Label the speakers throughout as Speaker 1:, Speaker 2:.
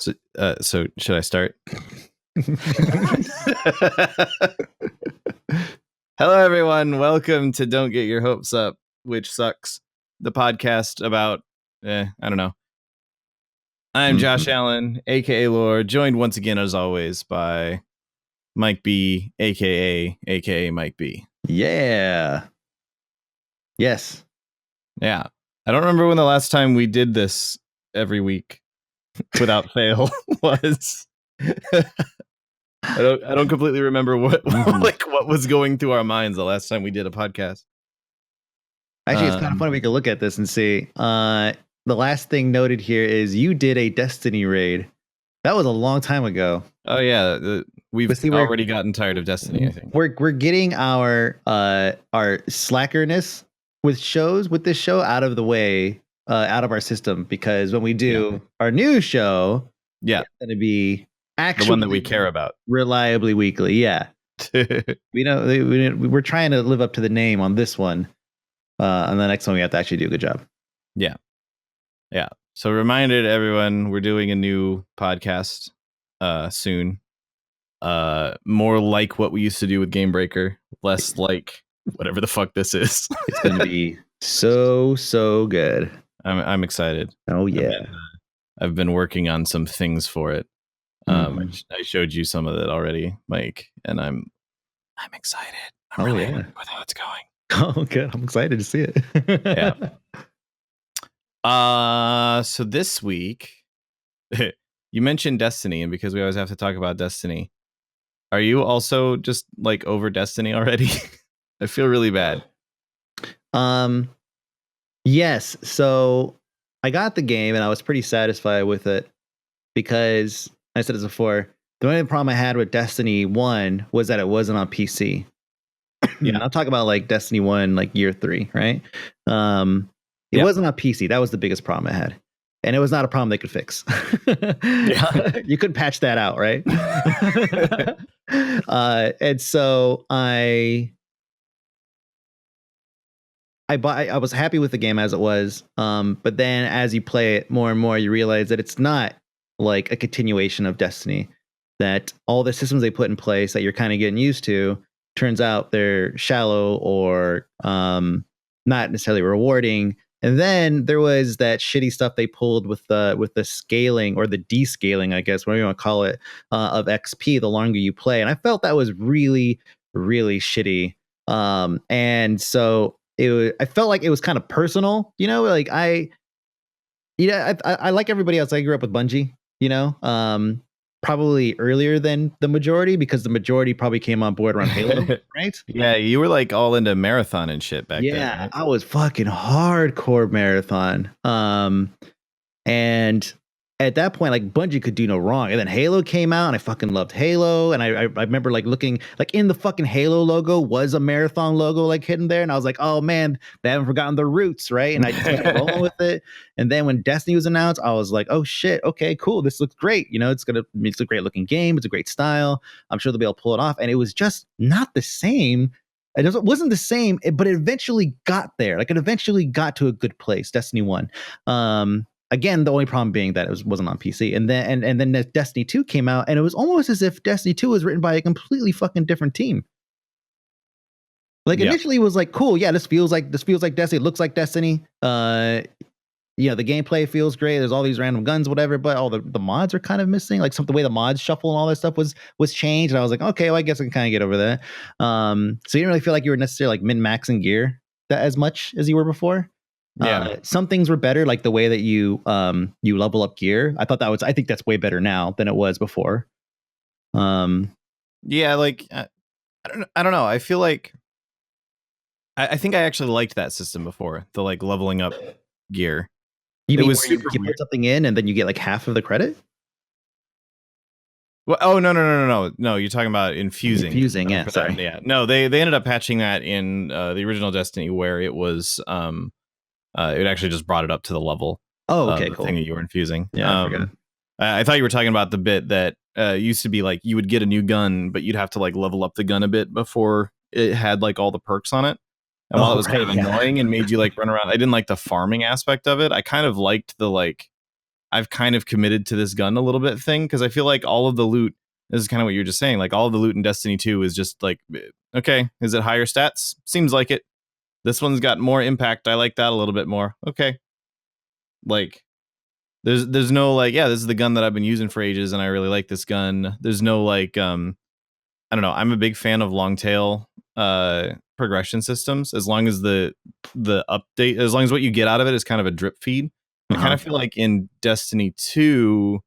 Speaker 1: So should I start? Hello, everyone. Welcome to Don't Get Your Hopes Up, which sucks. The podcast about, I don't know. I'm Josh Allen, aka Lore, joined once again, as always, by Mike B, aka Mike B.
Speaker 2: Yeah. Yes.
Speaker 1: Yeah. I don't remember when the last time we did this every week without fail was. I don't completely remember what what was going through our minds the last time we did a podcast.
Speaker 2: Actually, it's kind of funny. We could look at this and see. The last thing noted here is you did a Destiny raid. That was a long time ago.
Speaker 1: Oh yeah, we've already gotten tired of Destiny. I think
Speaker 2: we're getting our slackerness with this show out of the way, out of our system, because when we do our new show, it's going to be actually
Speaker 1: the one that we care about,
Speaker 2: reliably weekly. Yeah, we're trying to live up to the name on this one, and the next one we have to actually do a good job.
Speaker 1: Yeah. So reminded everyone, we're doing a new podcast soon. More like what we used to do with Game Breaker, less like whatever the fuck this is.
Speaker 2: It's going to be so good.
Speaker 1: I'm excited.
Speaker 2: Oh yeah.
Speaker 1: I've been working on some things for it. I showed you some of it already, Mike, and I'm excited. I'm really happy with how it's going.
Speaker 2: Oh, good. I'm excited to see it.
Speaker 1: Yeah. So this week, you mentioned Destiny, and because we always have to talk about Destiny, are you also just like over Destiny already? I feel really bad.
Speaker 2: Yes. So I got the game and I was pretty satisfied with it because I said this before. The only problem I had with Destiny 1 was that it wasn't on PC. Yeah, I'm talking about like Destiny 1, like year 3, right? It wasn't on PC. That was the biggest problem I had. And it was not a problem they could fix. You couldn't patch that out, right? And so I was happy with the game as it was. But then as you play it more and more, you realize that it's not like a continuation of Destiny, that all the systems they put in place that you're kind of getting used to, turns out they're shallow or not necessarily rewarding. And then there was that shitty stuff they pulled with the scaling or the descaling, I guess, whatever you want to call it, of XP the longer you play. And I felt that was really, really shitty. And so I felt like it was kind of personal, like I like everybody else. I grew up with Bungie, probably earlier than the majority, because the majority probably came on board around Halo, right?
Speaker 1: Yeah, you were like all into Marathon and shit back then.
Speaker 2: Yeah, right? I was fucking hardcore Marathon. And at that point, like, Bungie could do no wrong. And then Halo came out, and I fucking loved Halo. And I remember like looking, like, in the fucking Halo logo was a Marathon logo like hidden there. And I was like, oh man, they haven't forgotten their roots, right? And I just kept rolling with it. And then when Destiny was announced, I was like, oh shit, okay, cool. This looks great. It's a great looking game. It's a great style. I'm sure they'll be able to pull it off. And it was just not the same. It wasn't the same, but it eventually got there. Like, it eventually got to a good place, Destiny 1. Again, the only problem being that it wasn't on PC. And then Destiny 2 came out, and it was almost as if Destiny 2 was written by a completely fucking different team. Like, initially it was like, cool, yeah, this feels like Destiny, it looks like Destiny. The gameplay feels great. There's all these random guns, whatever, but all the mods are kind of missing. Like, the way the mods shuffle and all that stuff was changed. And I was like, okay, well, I guess I can kind of get over that. So you didn't really feel like you were necessarily like min-maxing gear as much as you were before. Yeah, some things were better, like the way that you level up gear. I think that's way better now than it was before.
Speaker 1: Yeah, like I don't know. I feel like I think I actually liked that system before, the like leveling up gear.
Speaker 2: You mean where you put something in and then you get like half of the credit?
Speaker 1: Well, oh no! You're talking about infusing.
Speaker 2: Yeah, sorry.
Speaker 1: Yeah, no, they ended up patching that in the original Destiny, where it was it actually just brought it up to the level.
Speaker 2: Oh, okay,
Speaker 1: the
Speaker 2: cool.
Speaker 1: thing that you were infusing.
Speaker 2: Yeah, I forgot.
Speaker 1: I thought you were talking about the bit that used to be like you would get a new gun, but you'd have to like level up the gun a bit before it had like all the perks on it. And while it was kind of annoying and made you like run around, I didn't like the farming aspect of it. I kind of liked the like I've kind of committed to this gun a little bit thing, because I feel like all of the loot, this is kind of what you're just saying, like all of the loot in Destiny 2 is just like, okay, is it higher stats? Seems like it. This one's got more impact. I like that a little bit more. Okay. Like, there's no like, yeah, this is the gun that I've been using for ages and I really like this gun. There's no like, I don't know. I'm a big fan of long tail progression systems, as long as the update, as long as what you get out of it is kind of a drip feed. I kind of feel like in Destiny 2,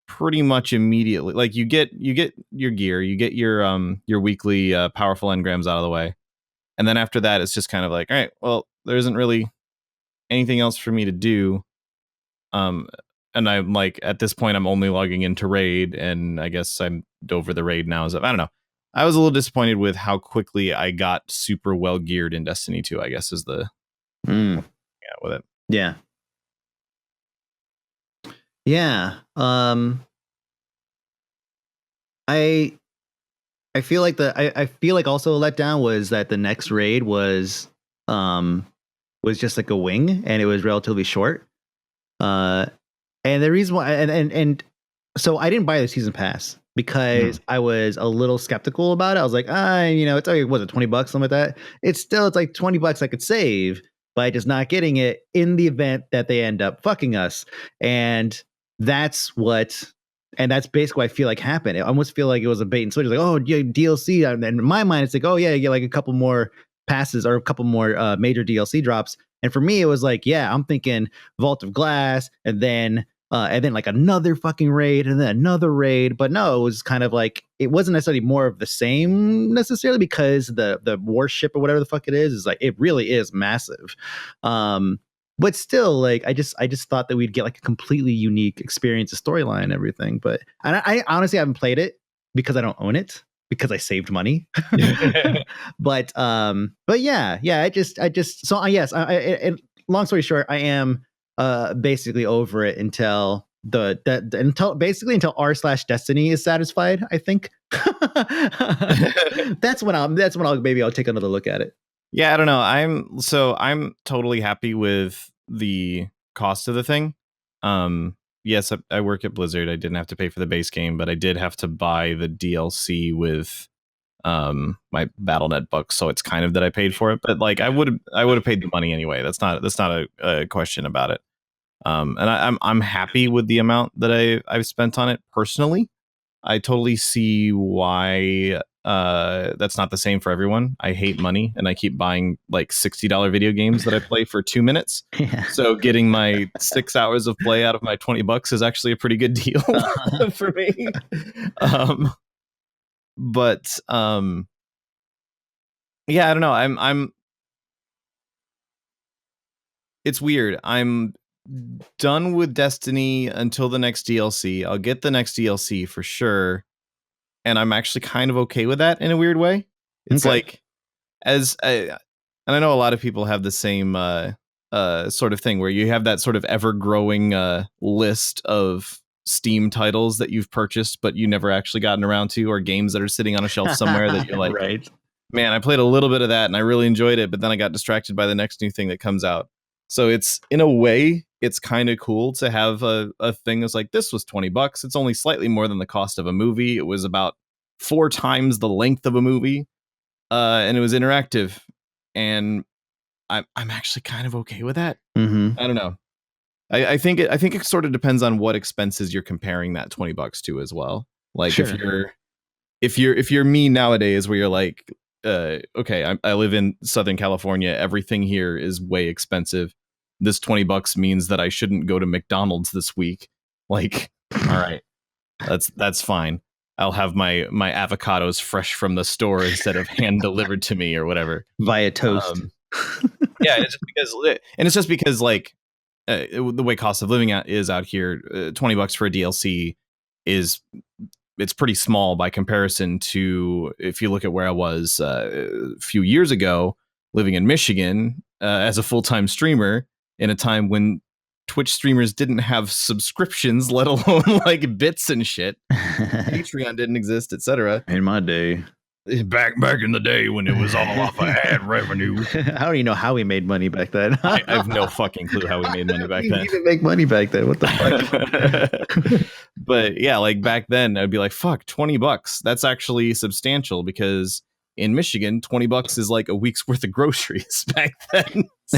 Speaker 1: pretty much immediately, like you get your gear, you get your weekly powerful engrams out of the way, and then after that it's just kind of like, all right, well, there isn't really anything else for me to do. And I'm like, at this point I'm only logging into raid, and I guess I'm over the raid now. So I don't know, I was a little disappointed with how quickly I got super well geared in Destiny 2, I guess is the yeah with it.
Speaker 2: Yeah. I feel like I feel like also a letdown was that the next raid was just like a wing, and it was relatively short. And the reason why, and so I didn't buy the season pass because I was a little skeptical about it. I was like, it's like, was it $20, something like that? It's like $20 I could save by just not getting it in the event that they end up fucking us. And that's basically what I feel like happened. I almost feel like it was a bait and switch. Like, oh, yeah, DLC. And in my mind, it's like, oh yeah, you get like a couple more passes or a couple more major DLC drops. And for me, it was like, yeah, I'm thinking Vault of Glass, and then like another fucking raid, and then another raid. But no, it was kind of like, it wasn't necessarily more of the same necessarily, because the warship or whatever the fuck it is like, it really is massive. But still, like, I just thought that we'd get like a completely unique experience, a storyline, and everything. But I honestly haven't played it because I don't own it, because I saved money. but yeah, I just so yes, long story short, I am basically over it until until r/destiny is satisfied, I think. that's when I'll maybe I'll take another look at it.
Speaker 1: Yeah, I don't know. I'm totally happy with the cost of the thing. Yes, I work at Blizzard. I didn't have to pay for the base game, but I did have to buy the DLC with my BattleNet bucks, so it's kind of that I paid for it. But like, I would have paid the money anyway. That's not a question about it. And I'm happy with the amount that I've spent on it personally. I totally see why that's not the same for everyone. I hate money, and I keep buying like $60 video games that I play for 2 minutes.
Speaker 2: Yeah.
Speaker 1: So getting my 6 hours of play out of my $20 is actually a pretty good deal for me. But yeah, I don't know. I'm it's weird. I'm done with Destiny until the next DLC. I'll get the next DLC for sure, and I'm actually kind of okay with that in a weird way. It's like, and I know a lot of people have the same sort of thing where you have that sort of ever-growing list of Steam titles that you've purchased but you never actually gotten around to, or games that are sitting on a shelf somewhere that you're like,
Speaker 2: right,
Speaker 1: man, I played a little bit of that and I really enjoyed it, but then I got distracted by the next new thing that comes out. So it's, in a way, it's kind of cool to have a thing that's like, this was $20. It's only slightly more than the cost of a movie. It was about 4 times the length of a movie, and it was interactive. And I'm actually kind of okay with that.
Speaker 2: Mm-hmm.
Speaker 1: I don't know. I think it sort of depends on what expenses you're comparing that $20 to as well. Like, sure. if you're me nowadays, where you're like, okay, I live in Southern California, everything here is way expensive. This $20 means that I shouldn't go to McDonald's this week. Like, all right, that's fine. I'll have my avocados fresh from the store instead of hand delivered to me or whatever
Speaker 2: via toast.
Speaker 1: Yeah, it's just because like the way cost of living is out here, $20 for a DLC it's pretty small by comparison to, if you look at where I was a few years ago, living in Michigan as a full-time streamer in a time when Twitch streamers didn't have subscriptions, let alone like bits and shit. Patreon didn't exist, etc.
Speaker 2: In my day.
Speaker 1: Back in the day when it was all off of ad revenue.
Speaker 2: I don't even know how we made money back then.
Speaker 1: I have no fucking clue how we made money back then.
Speaker 2: We didn't make money back then. What the fuck?
Speaker 1: But yeah, like back then, I'd be like, "Fuck, $20. That's actually substantial because in Michigan, $20 is like a week's worth of groceries back then." So,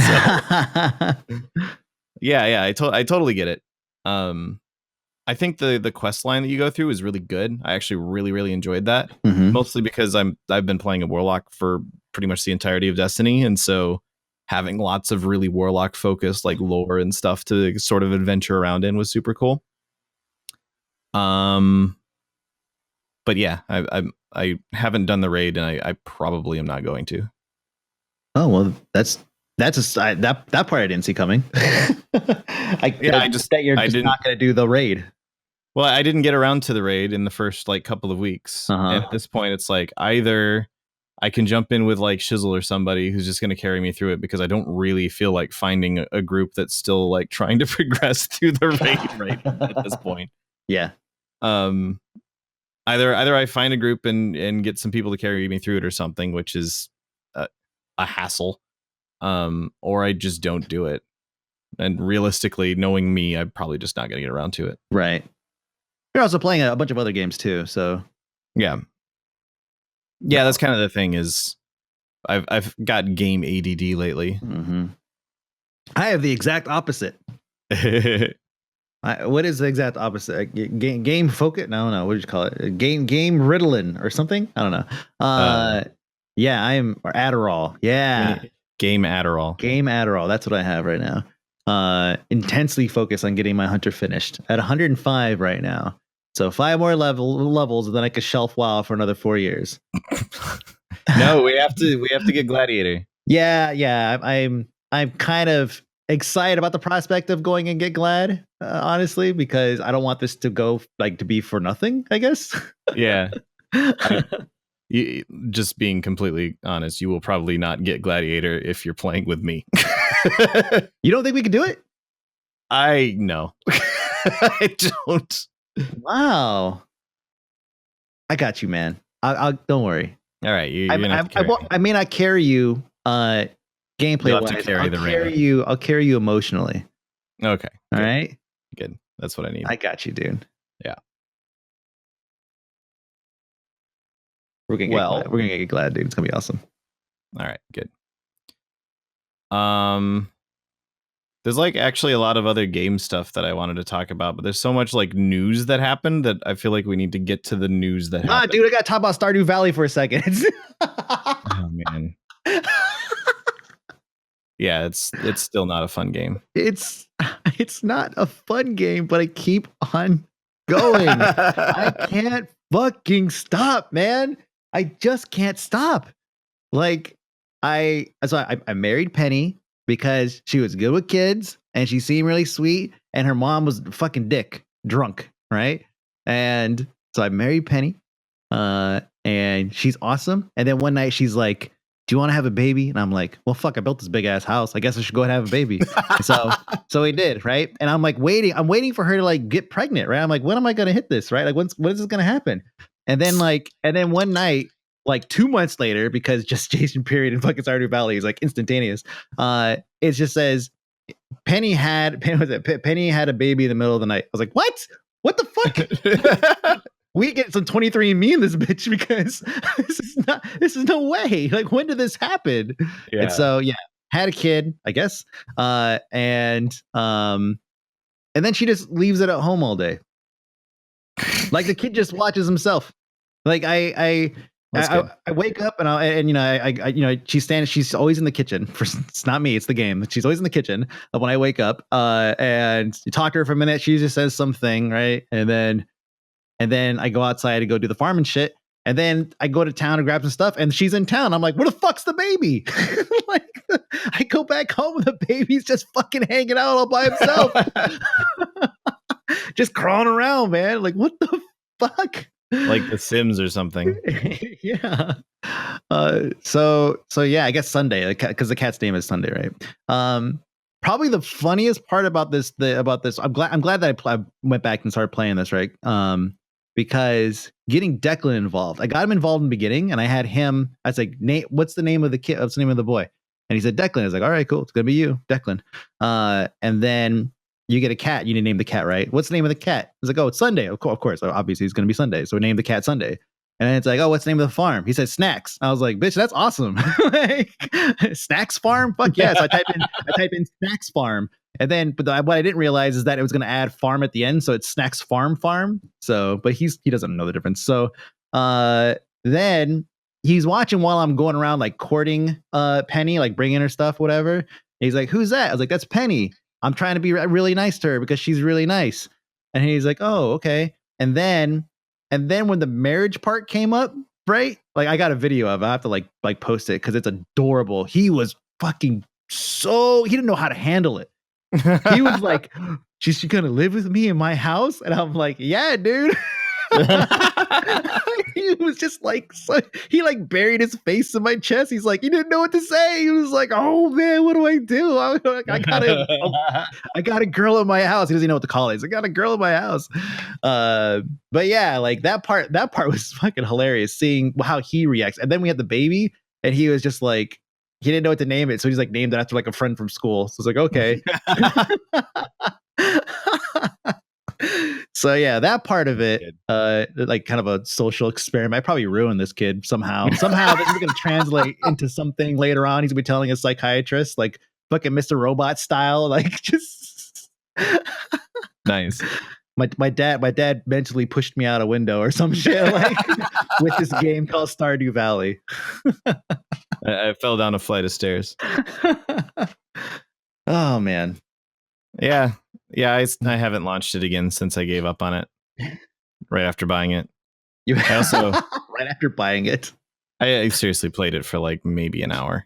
Speaker 1: yeah, I totally get it. I think the quest line that you go through is really good. I actually really enjoyed that.
Speaker 2: Mhm.
Speaker 1: Mostly because I've been playing a warlock for pretty much the entirety of Destiny, and so having lots of really warlock focused like lore and stuff to sort of adventure around in was super cool. But yeah, I haven't done the raid, and I probably am not going to.
Speaker 2: Oh well, that's that part I didn't see coming. I just that you're just not going to do the raid.
Speaker 1: Well, I didn't get around to the raid in the first like couple of weeks, and at this point, it's like either I can jump in with like Shizzle or somebody who's just going to carry me through it because I don't really feel like finding a group that's still like trying to progress through the raid right at this point.
Speaker 2: Yeah.
Speaker 1: Either I find a group and get some people to carry me through it or something, which is a hassle, or I just don't do it. And realistically, knowing me, I'm probably just not going to get around to it.
Speaker 2: Right. You're also playing a bunch of other games too, so
Speaker 1: yeah, that's kind of the thing. Is I've got game ADD lately.
Speaker 2: Mm-hmm. I have the exact opposite. What is the exact opposite? Game focus? No. What did you call it? Game Ritalin or something? I don't know. Yeah, or Adderall. Yeah,
Speaker 1: game Adderall.
Speaker 2: Game Adderall. That's what I have right now. Intensely focused on getting my hunter finished at 105 right now. So 5 more levels, and then I could shelf WoW for another 4 years.
Speaker 1: No, we have to get Gladiator.
Speaker 2: Yeah. I'm kind of excited about the prospect of going and get Glad, honestly, because I don't want this to go like to be for nothing, I guess.
Speaker 1: Yeah. Just being completely honest, you will probably not get Gladiator if you're playing with me.
Speaker 2: You don't think we could do it?
Speaker 1: I know. I don't.
Speaker 2: Wow. I got you, man. I'll don't worry.
Speaker 1: All right,
Speaker 2: I may not carry you gameplay wise. I'll carry you emotionally.
Speaker 1: Okay.
Speaker 2: All right.
Speaker 1: Good. That's what I need.
Speaker 2: I got you, dude.
Speaker 1: Yeah.
Speaker 2: We're gonna get glad, dude. It's gonna be awesome.
Speaker 1: All right, good. There's like actually a lot of other game stuff that I wanted to talk about, but there's so much like news that happened that I feel like we need to get to the news that happened.
Speaker 2: Dude, I gotta talk about Stardew Valley for a second.
Speaker 1: Oh man. Yeah, it's still not a fun game.
Speaker 2: It's not a fun game, but I keep on going. I can't fucking stop, man. I just can't stop. Like I married Penny because she was good with kids and she seemed really sweet, and her mom was fucking drunk, right? And so I married Penny, and she's awesome. And then one night she's like, "Do you want to have a baby?" And I'm like, "Well, fuck, I built this big ass house. I guess I should go ahead and have a baby." so we did, right? And I'm like I'm waiting for her to like get pregnant, right? I'm like, when am I gonna hit this, right? Like when is this gonna happen? And then one night, like 2 months later, because gestation period in fucking Stardew Valley is like instantaneous. It just says Penny had a baby in the middle of the night. I was like, what? What the fuck? We get some 23andMe in this bitch because this is no way. Like, when did this happen? Yeah. And so had a kid, I guess. And then she just leaves it at home all day. Like the kid just watches himself. Like I wake up and she's always in the kitchen. It's not me, it's the game. She's always in the kitchen when I wake up. And you talk to her for a minute, she just says something, right? And then I go outside to go do the farm and shit. And then I go to town to grab some stuff, and she's in town. I'm like, where the fuck's the baby? Like, I go back home and the baby's just fucking hanging out all by himself. Just crawling around, man. Like, what the fuck?
Speaker 1: Like The Sims or something.
Speaker 2: Yeah. So yeah, I guess Sunday, because the cat's name is Sunday, right? Probably the funniest part about this. I'm glad that I went back and started playing this, right? because getting Declan involved. I got him involved in the beginning, and I had him. I was like, Nate, what's the name of the kid? What's the name of the boy? And he said Declan. I was like, all right, cool. It's gonna be you, Declan. And then you get a cat. You need to name the cat, right? What's the name of the cat? I was like, oh, it's Sunday. Of course. Obviously, it's gonna be Sunday. So we named the cat Sunday. And then it's like, oh, what's the name of the farm? He said Snacks. I was like, bitch, that's awesome. Like, Snacks Farm? Fuck yeah. So I type in Snacks Farm. And then, but what I didn't realize is that it was going to add farm at the end. So it's Snacks Farm. So, but he doesn't know the difference. So then he's watching while I'm going around like courting Penny, like bringing her stuff, whatever. And he's like, who's that? I was like, that's Penny. I'm trying to be really nice to her because she's really nice. And he's like, oh, okay. And then when the marriage part came up, right? Like I got a video of it. I have to like post it because it's adorable. He was fucking he didn't know how to handle it. He was like, she's gonna live with me in my house? And I'm like, yeah, dude. He was just like, he like buried his face in my chest. He's like, he didn't know what to say. He was like, oh man, what do I do? I got a girl in my house. He doesn't know what to call it. He's like, I got a girl in my house. But yeah, like that part was fucking hilarious, seeing how he reacts. And then we had the baby, and he was just like, he didn't know what to name it, so he's like named it after like a friend from school. So it's like, okay. So yeah, that part of it, like kind of a social experiment. I probably ruined this kid somehow. Somehow this is going to translate into something later on. He's gonna be telling a psychiatrist, like fucking Mr. Robot style, like just
Speaker 1: nice.
Speaker 2: My dad mentally pushed me out a window or some shit, like with this game called Stardew Valley.
Speaker 1: I fell down a flight of stairs.
Speaker 2: Oh man.
Speaker 1: Yeah. I haven't launched it again since I gave up on it right after buying it. I also
Speaker 2: right after buying it.
Speaker 1: I seriously played it for like maybe an hour,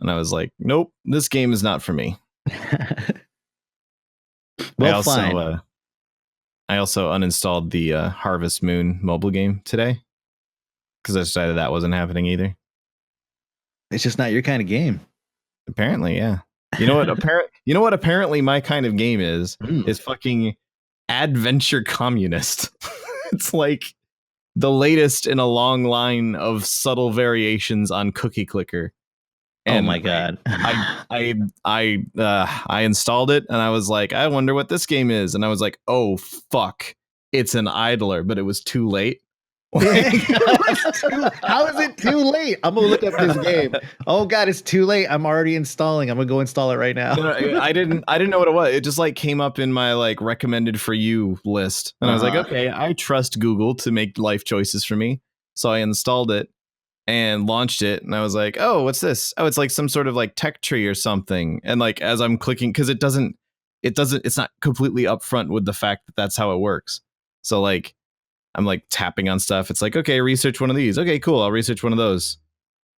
Speaker 1: and I was like, nope, this game is not for me.
Speaker 2: Well, fine.
Speaker 1: I also uninstalled the Harvest Moon mobile game today because I decided that wasn't happening either.
Speaker 2: It's just not your kind of game.
Speaker 1: Apparently, yeah. You know what? Apparently, my kind of game is fucking adventure communist. It's like the latest in a long line of subtle variations on Cookie Clicker. And
Speaker 2: oh my god!
Speaker 1: I installed it and I was like, I wonder what this game is, and I was like, oh fuck, it's an idler, but it was too late.
Speaker 2: How is it too late? I'm gonna look up this game. Oh god, it's too late. I'm already installing. I'm gonna go install it right now.
Speaker 1: I didn't know what it was. It just like came up in my like recommended for you list, and I was like, okay, I trust Google to make life choices for me. So I installed it and launched it, and I was like, oh, what's this? Oh, it's like some sort of like tech tree or something. And like as I'm clicking, because it's not completely upfront with the fact that that's how it works. So like I'm like tapping on stuff. It's like, okay, research one of these. Okay, cool. I'll research one of those.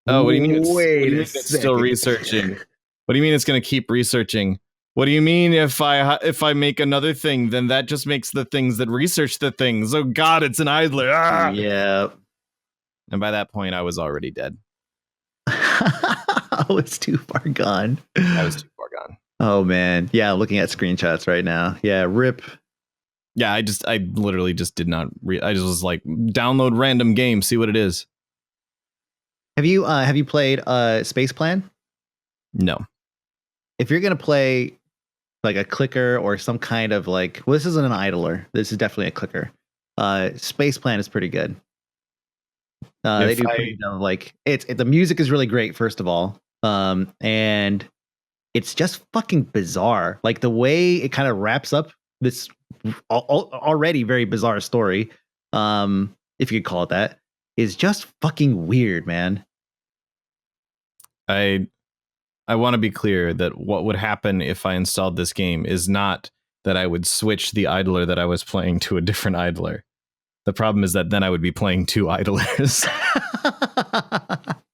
Speaker 1: Oh, what do you mean? It's still researching? What do you mean it's going to keep researching? What do you mean if I make another thing, then that just makes the things that research the things? Oh God, it's an idler. Ah!
Speaker 2: Yeah.
Speaker 1: And by that point, I was already dead.
Speaker 2: Oh, it's too far gone.
Speaker 1: I was too far gone.
Speaker 2: Oh man, yeah. Looking at screenshots right now. Yeah, rip.
Speaker 1: Yeah, I literally just did not. I just was like, download random game, see what it is.
Speaker 2: Have you played Space Plan?
Speaker 1: No.
Speaker 2: If you're gonna play like a clicker or some kind of like, well, this isn't an idler. This is definitely a clicker. Space Plan is pretty good. They do pretty, like the music is really great, first of all, and it's just fucking bizarre. Like the way it kind of wraps up this already very bizarre story, if you could call it that, is just fucking weird, man.
Speaker 1: I want to be clear that what would happen if I installed this game is not that I would switch the idler that I was playing to a different idler. The problem is that then I would be playing two idlers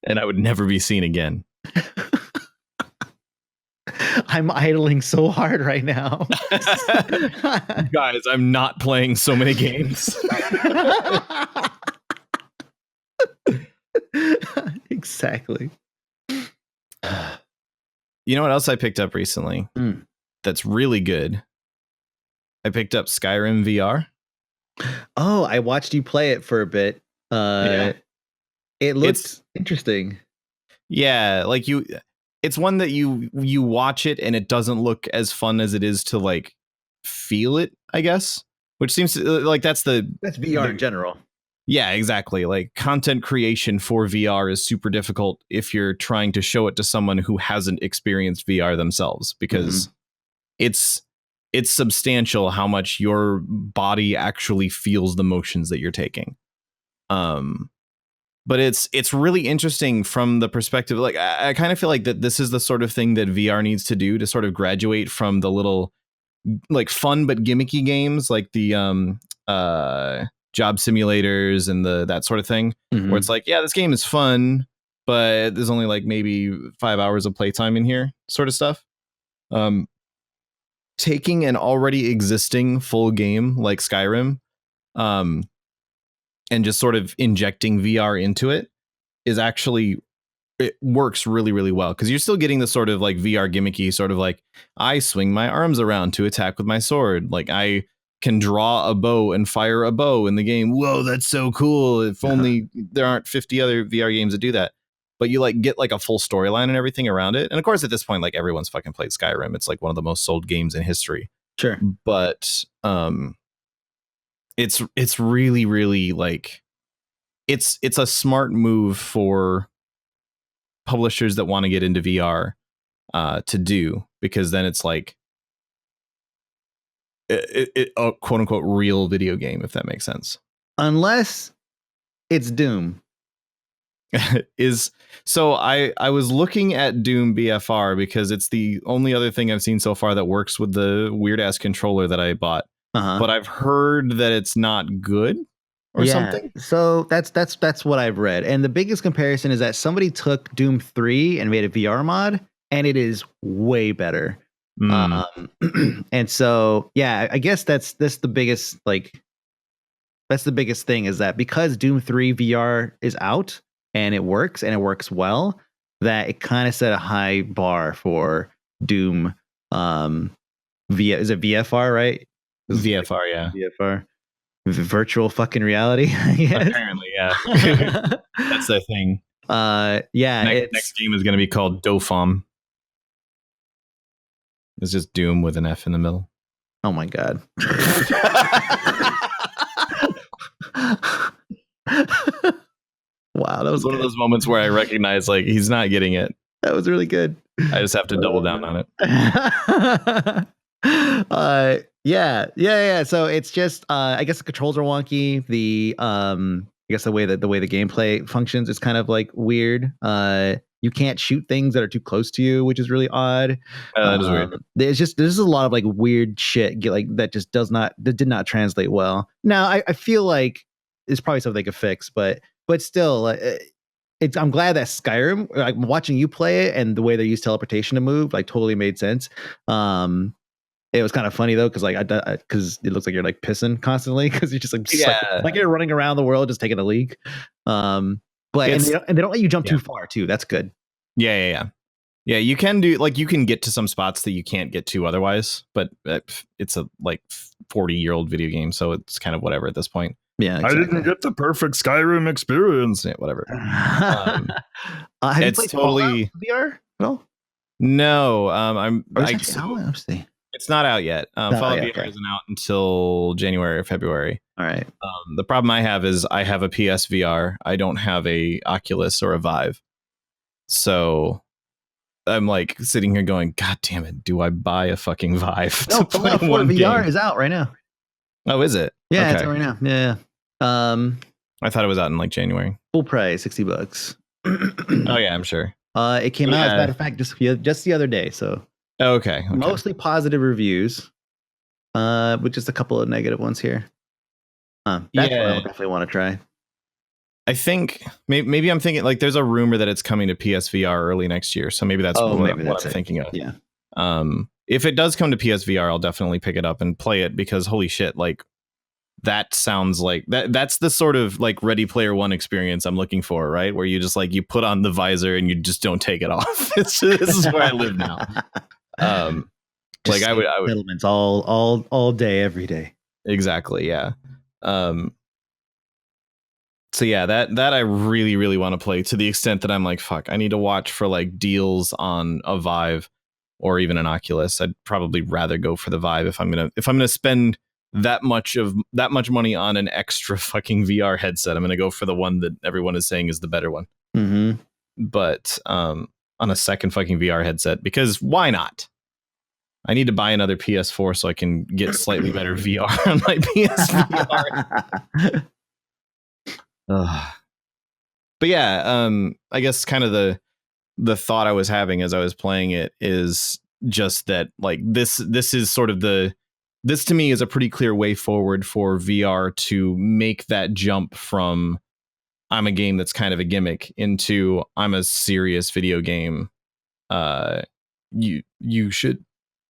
Speaker 1: and I would never be seen again.
Speaker 2: I'm idling so hard right now.
Speaker 1: Guys, I'm not playing so many games.
Speaker 2: Exactly.
Speaker 1: You know what else I picked up recently? That's really good. I picked up Skyrim VR.
Speaker 2: Oh, I watched you play it for a bit.
Speaker 1: Yeah.
Speaker 2: It looks interesting.
Speaker 1: Yeah, like it's one that you watch it and it doesn't look as fun as it is to like feel it, I guess. Which seems to, like that's
Speaker 2: VR in general.
Speaker 1: Yeah, exactly. Like content creation for VR is super difficult if you're trying to show it to someone who hasn't experienced VR themselves, because it's substantial how much your body actually feels the motions that you're taking. But it's really interesting from the perspective, like I kind of feel like that this is the sort of thing that VR needs to do to sort of graduate from the little like fun but gimmicky games like the job simulators and that sort of thing, where it's like, yeah, this game is fun, but there's only like maybe 5 hours of playtime in here, sort of stuff. Taking an already existing full game like Skyrim, and just sort of injecting VR into it is actually, it works really, really well, because you're still getting the sort of like VR gimmicky sort of like, I swing my arms around to attack with my sword. Like I can draw a bow and fire a bow in the game. Whoa, that's so cool. If only there aren't 50 other VR games that do that. But you like get like a full storyline and everything around it. And of course, at this point, like everyone's fucking played Skyrim. It's like one of the most sold games in history.
Speaker 2: Sure.
Speaker 1: But it's really, really like, it's a smart move for publishers that want to get into VR to do, because then it's like a quote unquote real video game, if that makes sense.
Speaker 2: Unless it's Doom.
Speaker 1: So I was looking at Doom BFR because it's the only other thing I've seen so far that works with the weird ass controller that I bought. But I've heard that it's not good or something.
Speaker 2: So that's what I've read. And the biggest comparison is that somebody took Doom 3 and made a VR mod, and it is way better. And so yeah, I guess that's the biggest, like that's the biggest thing, is that because Doom 3 VR is out and it works well, that it kind of set a high bar for Doom is it VFR, right?
Speaker 1: VFR, yeah.
Speaker 2: VFR. Virtual fucking reality. Yes.
Speaker 1: Apparently, yeah. That's the thing.
Speaker 2: Yeah.
Speaker 1: Next game is going to be called Dofom. It's just Doom with an F in the middle.
Speaker 2: Oh my god. Wow, that was
Speaker 1: one of those moments where I recognize like he's not getting it.
Speaker 2: That was really good.
Speaker 1: I just have to double down on it.
Speaker 2: Yeah. So it's just I guess the controls are wonky. I guess the way the gameplay functions is kind of like weird. You can't shoot things that are too close to you, which is really odd.
Speaker 1: That is weird.
Speaker 2: There's a lot of like weird shit like that just did not translate well. Now I feel like it's probably something they could fix, but still, I'm glad that Skyrim, like watching you play it and the way they use teleportation to move, like totally made sense. It was kind of funny though, because because it looks like you're like pissing constantly, because you're just like you're running around the world just taking a leak. But and they don't let you jump too far too. That's good.
Speaker 1: Yeah. You can do like, you can get to some spots that you can't get to otherwise, but it's a like 40-year-old video game, so it's kind of whatever at this point.
Speaker 2: Yeah, exactly.
Speaker 1: I didn't get the perfect Skyrim experience. Yeah, whatever.
Speaker 2: It's totally VR.
Speaker 1: No,
Speaker 2: See.
Speaker 1: It's not out yet. Fallout VR isn't out until January or February.
Speaker 2: All right.
Speaker 1: The problem I have is I have a PSVR. I don't have a Oculus or a Vive. So I'm like sitting here going, God damn it, do I buy a fucking Vive?
Speaker 2: No, Fallout 4 VR is out right now.
Speaker 1: Oh, is it?
Speaker 2: Yeah, it's out right now. Yeah.
Speaker 1: I thought it was out in like January.
Speaker 2: Full price, $60.
Speaker 1: Oh yeah, I'm sure.
Speaker 2: It came out, as a matter of fact, just the other day. So
Speaker 1: okay.
Speaker 2: Mostly positive reviews, with just a couple of negative ones here. That's what I'll definitely want to try.
Speaker 1: I think maybe I'm thinking like there's a rumor that it's coming to PSVR early next year, so maybe that's what I'm thinking of.
Speaker 2: Yeah.
Speaker 1: If it does come to PSVR, I'll definitely pick it up and play it, because holy shit, like that sounds like that's the sort of like Ready Player One experience I'm looking for, right? Where you just like you put on the visor and you just don't take it off. This is where I live now. Like I would
Speaker 2: settlements all day, every day.
Speaker 1: Exactly, yeah. So yeah, that I really, really want to play, to the extent that I'm like, fuck, I need to watch for like deals on a Vive or even an Oculus. I'd probably rather go for the Vive if I'm gonna spend that much money on an extra fucking VR headset. I'm gonna go for the one that everyone is saying is the better one.
Speaker 2: Mm-hmm.
Speaker 1: But on a second fucking VR headset, because why not? I need to buy another PS4 so I can get slightly better VR on my PSVR. But yeah, I guess kind of the thought I was having as I was playing it is just that, like, this is sort of this to me is a pretty clear way forward for VR to make that jump from I'm a game that's kind of a gimmick into I'm a serious video game. You should,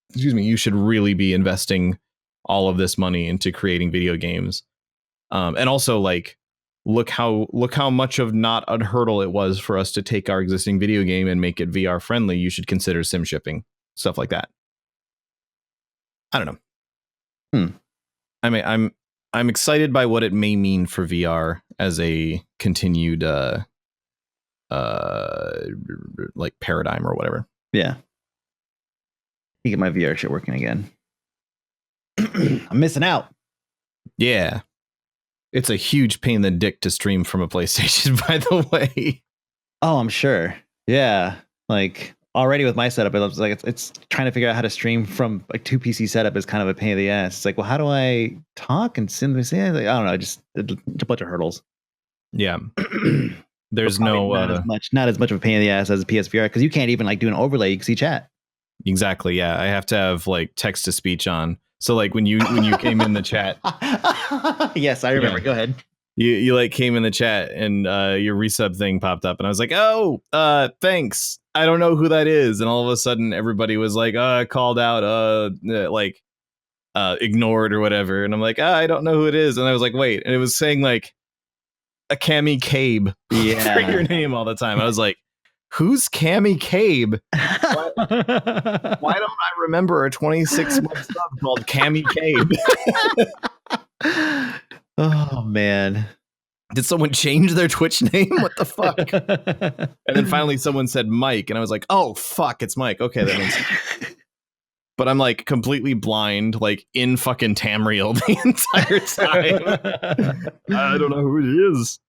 Speaker 1: excuse me, you should really be investing all of this money into creating video games. And also, like, look how much of not a hurdle it was for us to take our existing video game and make it VR friendly. You should consider sim shipping, stuff like that. I don't know. I mean, I'm excited by what it may mean for VR as a continued like paradigm or whatever.
Speaker 2: Yeah. You get my VR shit working again. I'm missing out.
Speaker 1: Yeah. It's a huge pain in the dick to stream from a PlayStation, by the way.
Speaker 2: Oh, I'm sure. Yeah. Like already with my setup, it's like it's trying to figure out how to stream from like 2 PC setup is kind of a pain in the ass. It's like, well, how do I talk and send this? Like, I don't know, just a bunch of hurdles.
Speaker 1: Yeah. There's no
Speaker 2: not as much of a pain in the ass as a PSVR, because you can't even like do an overlay. You can see chat.
Speaker 1: Exactly. Yeah, I have to have like text to speech on. So like when you came in the chat.
Speaker 2: Yes, I remember. Yeah. Go ahead.
Speaker 1: You like came in the chat and your resub thing popped up and I was like, oh, thanks. I don't know who that is. And all of a sudden everybody was like, called out, like ignored or whatever. And I'm like, I don't know who it is. And I was like, wait. And it was saying like a Cammy Cabe for your name all the time. I was like, who's Cammy Cabe? Why don't I remember a 26-month sub called Cammy Cabe?
Speaker 2: Oh man,
Speaker 1: did someone change their Twitch name? What the fuck? And then finally someone said Mike, and I was like, oh fuck, it's Mike. Okay, that makes sense. But I'm like completely blind, like in fucking Tamriel the entire time. I don't know who it is.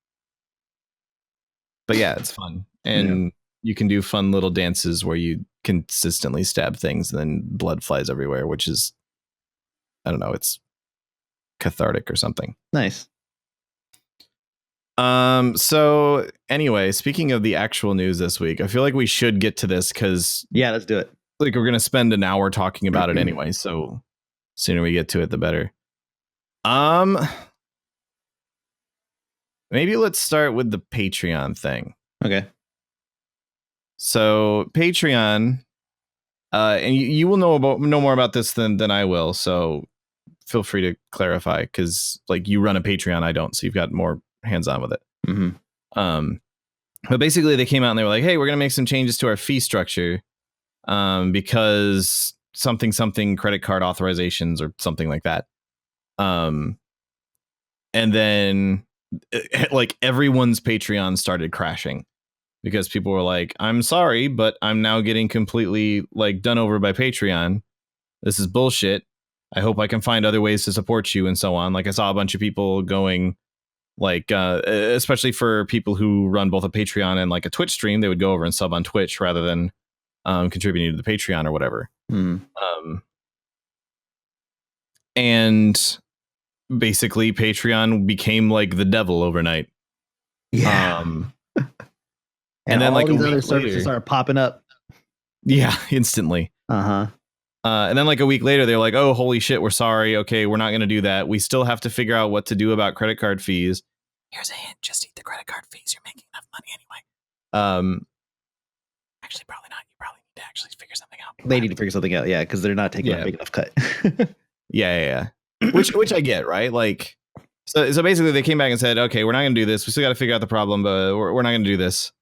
Speaker 1: But yeah, it's fun. And you can do fun little dances where you consistently stab things and then blood flies everywhere, which is, I don't know, it's cathartic or something.
Speaker 2: Nice.
Speaker 1: So anyway, speaking of the actual news this week, I feel like we should get to this because
Speaker 2: let's do it.
Speaker 1: Like we're gonna spend an hour talking about it anyway, so sooner we get to it, the better. Maybe let's start with the Patreon thing.
Speaker 2: Okay.
Speaker 1: So Patreon, and you will know more about this than I will. So feel free to clarify, because like you run a Patreon, I don't, so you've got more hands-on with it.
Speaker 2: Mm-hmm.
Speaker 1: But basically they came out and they were like, hey, we're gonna make some changes to our fee structure, because something credit card authorizations or something like that. And then like everyone's Patreon started crashing because people were like, I'm sorry, but I'm now getting completely like done over by Patreon. This is bullshit. I hope I can find other ways to support you and so on. Like I saw a bunch of people going like, especially for people who run both a Patreon and like a Twitch stream, they would go over and sub on Twitch rather than contributing to the Patreon or whatever. And basically Patreon became like the devil overnight.
Speaker 2: Yeah.
Speaker 1: And then like
Speaker 2: these other services started popping up.
Speaker 1: Yeah, instantly. And then like a week later, they're like, oh, holy shit, we're sorry. Okay, we're not going to do that. We still have to figure out what to do about credit card fees. Here's a hint. Just eat the credit card fees. You're making enough money anyway. Actually, probably not. You probably need to actually figure something out.
Speaker 2: They need to figure something out. Yeah, because they're not taking a big enough cut.
Speaker 1: Yeah. Which I get, right? Like, so basically they came back and said, okay, we're not going to do this. We still got to figure out the problem, but we're not going to do this.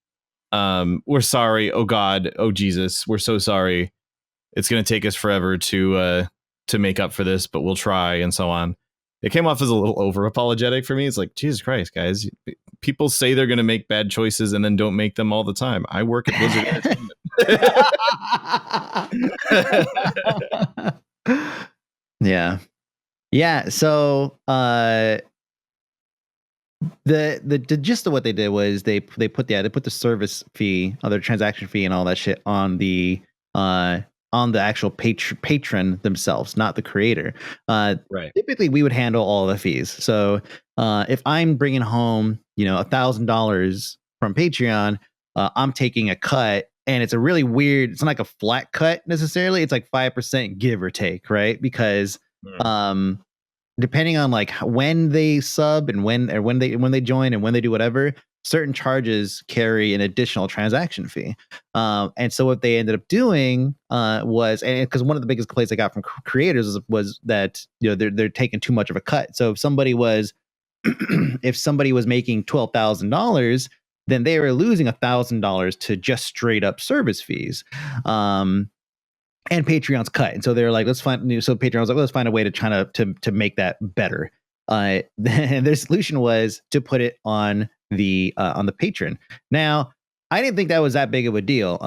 Speaker 1: We're sorry. Oh God. Oh Jesus. We're so sorry. It's going to take us forever to make up for this, but we'll try and so on. it came off as a little over apologetic for me. It's like, Jesus Christ, guys. People say they're going to make bad choices and then don't make them all the time. I work at Blizzard Entertainment.
Speaker 2: Yeah. Yeah. So the gist of what they did was they put the service fee, their transaction fee and all that shit on the actual patron themselves, not the creator.
Speaker 1: Right.
Speaker 2: Typically we would handle all the fees. So if I'm bringing home, $1,000 from Patreon, I'm taking a cut, and it's a really weird, it's not like a flat cut necessarily. It's like 5% give or take, right? Because depending on like when they sub and when they join and when they do whatever, certain charges carry an additional transaction fee. And so what they ended up doing was, and because one of the biggest complaints I got from creators was that they're taking too much of a cut. So if somebody was making $12,000, then they were losing $1,000 to just straight up service fees. And Patreon's cut. And so they're like, so Patreon was like, let's find a way to try to make that better. And their solution was to put it on the patron. Now, I didn't think that was that big of a deal.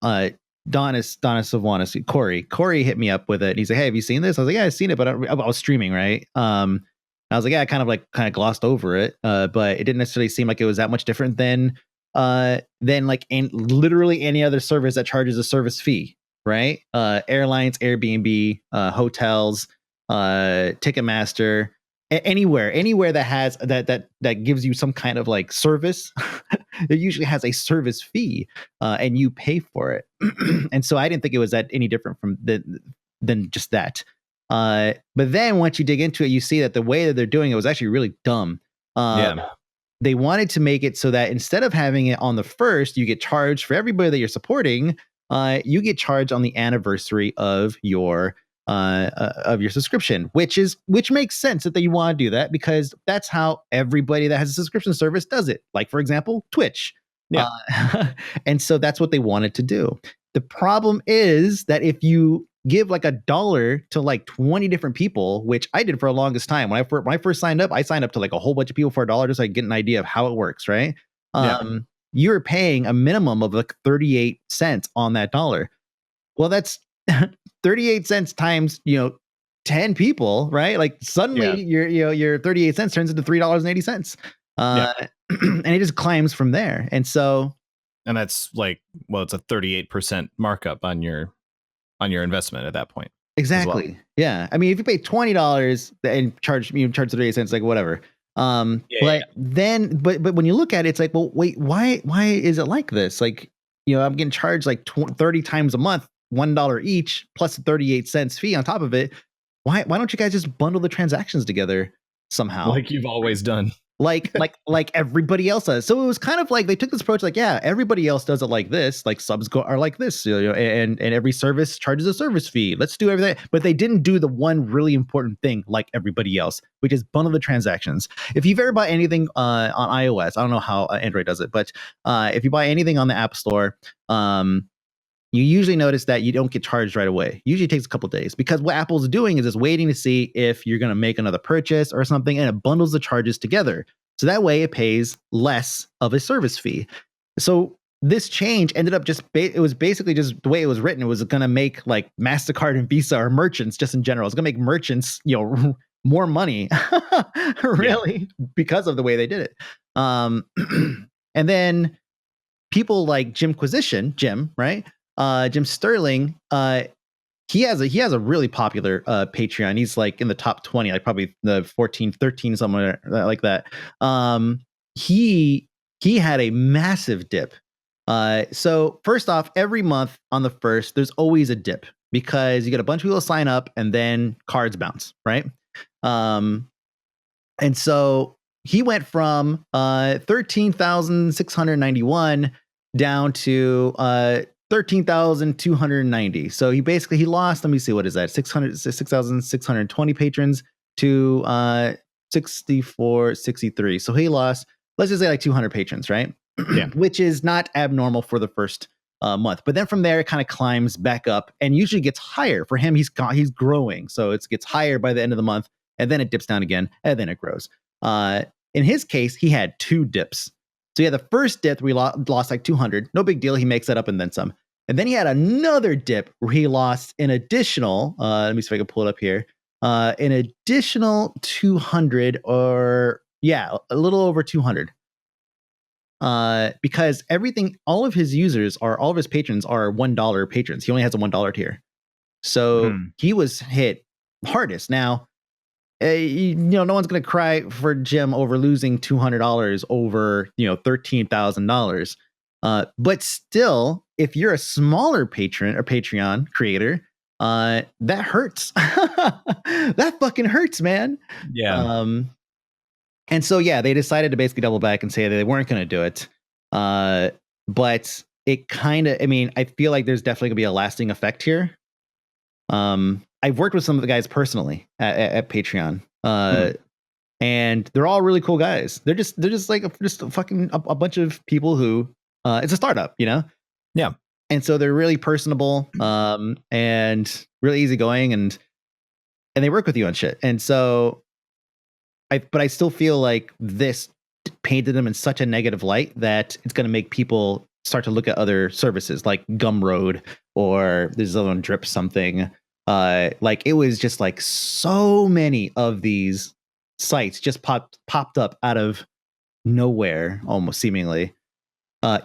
Speaker 2: Donis Sylvanas, Corey hit me up with it. And he's like, hey, have you seen this? I was like, yeah, I've seen it, but I was streaming, right? I was like, yeah, I kind of glossed over it. But it didn't necessarily seem like it was that much different than like in literally any other service that charges a service fee. Right? Airlines, Airbnb, hotels, Ticketmaster, anywhere that has that gives you some kind of like service, it usually has a service fee, and you pay for it. And so I didn't think it was that any different than just that. But then once you dig into it, you see that the way that they're doing it was actually really dumb. They wanted to make it so that instead of having it on the first, you get charged for everybody that you're supporting. You get charged on the anniversary of your subscription, which makes sense that you want to do that, because that's how everybody that has a subscription service does it. Like, for example, Twitch. Yeah. And so that's what they wanted to do. The problem is that if you give like $1 to like 20 different people, which I did for the longest time. When I first signed up, I signed up to like a whole bunch of people for $1 just so I get an idea of how it works, right? You're paying a minimum of like 38 cents on that dollar. Well, that's 38 cents times 10 people, right? Like suddenly your 38 cents turns into $3.80. And it just climbs from there. And
Speaker 1: that's like, well, it's a 38% markup on your investment at that point.
Speaker 2: Exactly. Well. Yeah. I mean, if you pay $20 and charge 38 cents, like whatever. But when you look at it, it's like, well, wait, why is it like this? Like, I'm getting charged like 30 times a month, $1 each plus a 38 cents fee on top of it. Why don't you guys just bundle the transactions together somehow?
Speaker 1: Like you've always done.
Speaker 2: Like everybody else does. So it was kind of like they took this approach, like, yeah, everybody else does it like this, like subs are like this, and every service charges a service fee. Let's do everything. But they didn't do the one really important thing like everybody else, which is bundle the transactions. If you've ever bought anything on iOS, I don't know how Android does it, but if you buy anything on the App Store, you usually notice that you don't get charged right away. Usually it takes a couple of days, because what Apple's doing is just waiting to see if you're going to make another purchase or something, and it bundles the charges together. So that way it pays less of a service fee. So this change ended up it was basically just the way it was written. It was going to make like MasterCard and Visa, or merchants just in general, it's going to make merchants, more money really, because of the way they did it. And then people like Jim, right? Jim Sterling, he has a really popular Patreon. He's like in the top 20, like probably the 14, 13, somewhere like that. He had a massive dip. So first off, every month on the first, there's always a dip, because you get a bunch of people sign up and then cards bounce, right? And so he went from 13,691 down to 13,290. So he lost, let me see, what is that? 6,620 patrons to 6463. So he lost, let's just say like 200 patrons, right? Yeah. Which is not abnormal for the first month. But then from there, it kind of climbs back up and usually gets higher. For him, he's growing. So it gets higher by the end of the month. and then it dips down again, and then it grows. In his case, he had 2 dips. So yeah, the first dip we lost like 200. No big deal. He makes that up and then some. And then he had another dip where he lost an additional. Let me see if I can pull it up here. An additional 200, or yeah, a little over 200. Because all of his patrons are $1 patrons. He only has a $1 tier. So he was hit hardest. Now, no one's going to cry for Jim over losing $200 over, $13,000. But still, if you're a smaller patron or Patreon creator, that hurts. That fucking hurts, man.
Speaker 1: Yeah.
Speaker 2: And so, yeah, they decided to basically double back and say that they weren't going to do it. But it kind of, I feel like there's definitely going to be a lasting effect here. I've worked with some of the guys personally at Patreon, and they're all really cool guys. They're just a fucking a bunch of people who it's a startup, Yeah. And so they're really personable, and really easygoing, and they work with you on shit. And so, but I still feel like this painted them in such a negative light that it's going to make people start to look at other services like Gumroad, or there's other one, Drip something. Like it was just like so many of these sites just popped up out of nowhere, almost seemingly.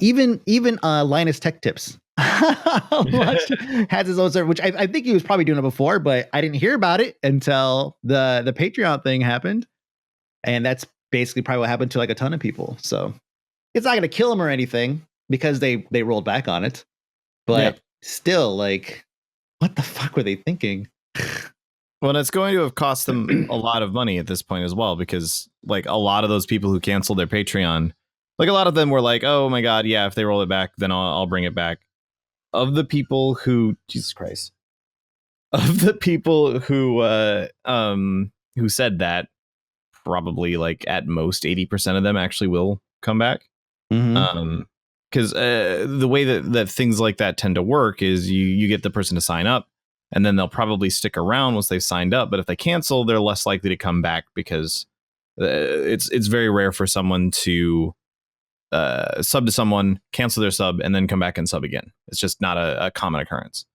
Speaker 2: Even Linus Tech Tips has his own server, which I think he was probably doing it before, but I didn't hear about it until the Patreon thing happened. And that's basically probably what happened to like a ton of people. So it's not going to kill them or anything because they rolled back on it. But still, like, what the fuck were they thinking?
Speaker 1: Well, it's going to have cost them a lot of money at this point as well, because like a lot of those people who canceled their Patreon, like a lot of them were like, oh my God, yeah, if they roll it back, then I'll bring it back. Of the people who, Jesus Christ, of the people who said that, probably like at most 80% of them actually will come back. Because the way that things like that tend to work is you get the person to sign up, and then they'll probably stick around once they've signed up. But if they cancel, they're less likely to come back, because it's very rare for someone to sub to someone, cancel their sub, and then come back and sub again. It's just not a common occurrence.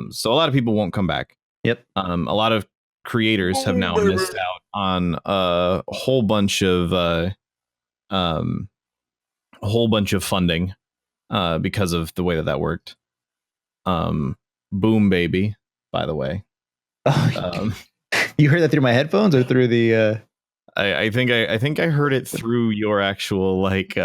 Speaker 1: So a lot of people won't come back.
Speaker 2: Yep.
Speaker 1: A lot of creators have now missed out on a whole bunch of funding because of the way that worked. Boom baby, by the way.
Speaker 2: You heard that through my headphones or through the
Speaker 1: I think I heard it through your actual like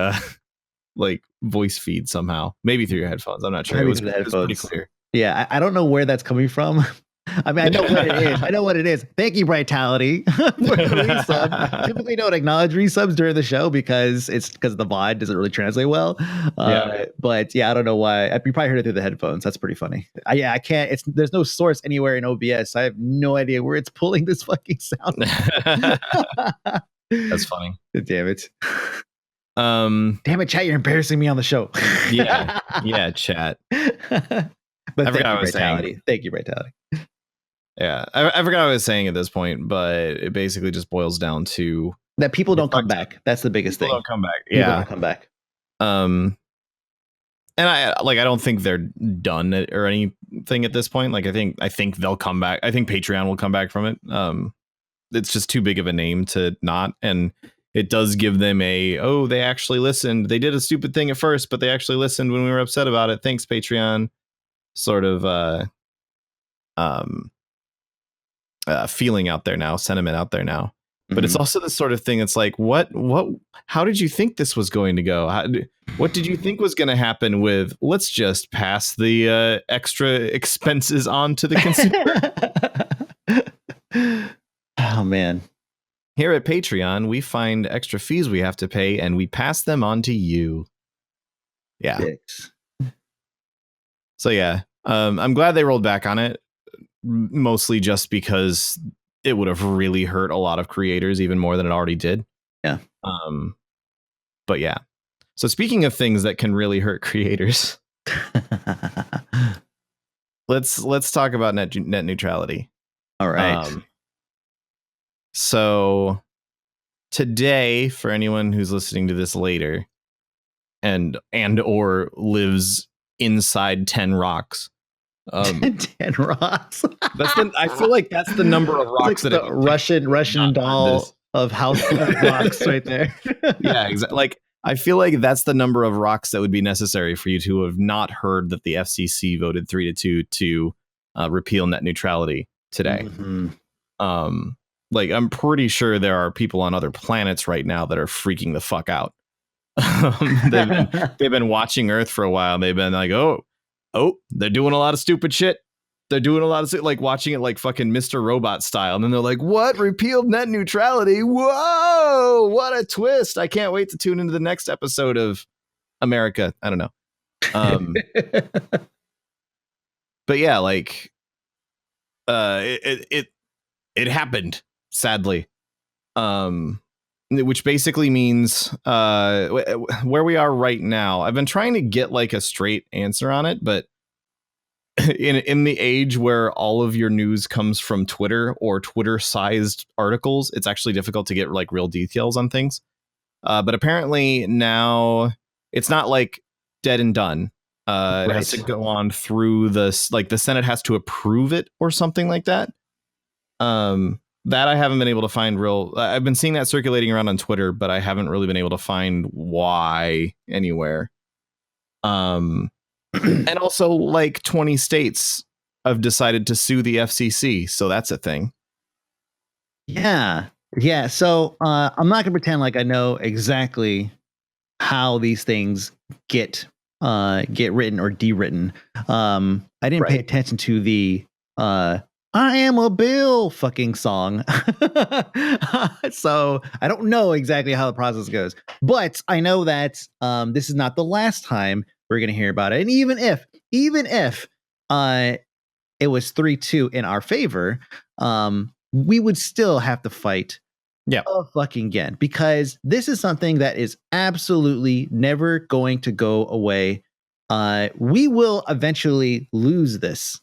Speaker 1: voice feed somehow, maybe through your headphones. I'm not sure. It was pretty clear.
Speaker 2: Yeah, I don't know where that's coming from. I mean, I know what it is. I know what it is. Thank you, Brightality, for the resub. Typically don't acknowledge resubs during the show because the VOD doesn't really translate well. But yeah, I don't know why. You probably heard it through the headphones. That's pretty funny. I can't. There's no source anywhere in OBS. I have no idea where it's pulling this fucking sound.
Speaker 1: That's funny.
Speaker 2: Damn it. Damn it, chat! You're embarrassing me on the show.
Speaker 1: yeah, chat.
Speaker 2: But thank you, Brightality. Thank you, Brightality.
Speaker 1: Yeah, I forgot what I was saying at this point, but it basically just boils down to
Speaker 2: that people don't come back. That's the biggest thing.
Speaker 1: Don't come back.
Speaker 2: People don't come back.
Speaker 1: And I don't think they're done or anything at this point. Like I think they'll come back. I think Patreon will come back from it. It's just too big of a name to not, and it does give them they actually listened. They did a stupid thing at first, but they actually listened when we were upset about it. Thanks, Patreon. Sort of feeling out there now, sentiment out there now. But it's also the sort of thing. It's like, how did you think this was going to go? What did you think was going to happen with, let's just pass the extra expenses on to the consumer?
Speaker 2: Oh, man.
Speaker 1: Here at Patreon, we find extra fees we have to pay and we pass them on to you. Yeah.
Speaker 2: Dicks.
Speaker 1: So, yeah, I'm glad they rolled back on it, mostly just because it would have really hurt a lot of creators even more than it already did.
Speaker 2: Yeah.
Speaker 1: But yeah. So speaking of things that can really hurt creators, let's talk about net neutrality.
Speaker 2: All right.
Speaker 1: So today, for anyone who's listening to this later and or lives inside 10 rocks,
Speaker 2: 10 rocks.
Speaker 1: I feel like that's the number of rocks
Speaker 2: It's like
Speaker 1: that
Speaker 2: the Russian doll of house rocks right there.
Speaker 1: Yeah, exactly. Like, I feel like that's the number of rocks that would be necessary for you to have not heard that the FCC voted 3-2 to repeal net neutrality today. Like, I'm pretty sure there are people on other planets right now that are freaking the fuck out. They've been watching Earth for a while. And they've been like, oh, they're doing a lot of stupid shit. They're doing a lot of like watching it like fucking Mr. Robot style. And then they're like, what? Repealed net neutrality? Whoa, what a twist. I can't wait to tune into the next episode of America. I don't know. But yeah, like it happened, sadly. Which basically means where we are right now. I've been trying to get like a straight answer on it, but in the age where all of your news comes from Twitter or Twitter-sized articles, it's actually difficult to get like real details on things. But apparently now it's not like dead and done. It has to go on through this, like the Senate has to approve it or something like that. That I haven't been able to find real. I've been seeing that circulating around on Twitter, but I haven't really been able to find why anywhere. And also, like 20 states have decided to sue the FCC, so that's a thing.
Speaker 2: Yeah. So I'm not gonna pretend like I know exactly how these things get written or de-written. I didn't pay attention to the I am a bill fucking song. So I don't know exactly how the process goes, but I know that this is not the last time we're going to hear about it. And even if it was 3-2 in our favor, we would still have to fight fucking again, because this is something that is absolutely never going to go away. We will eventually lose this.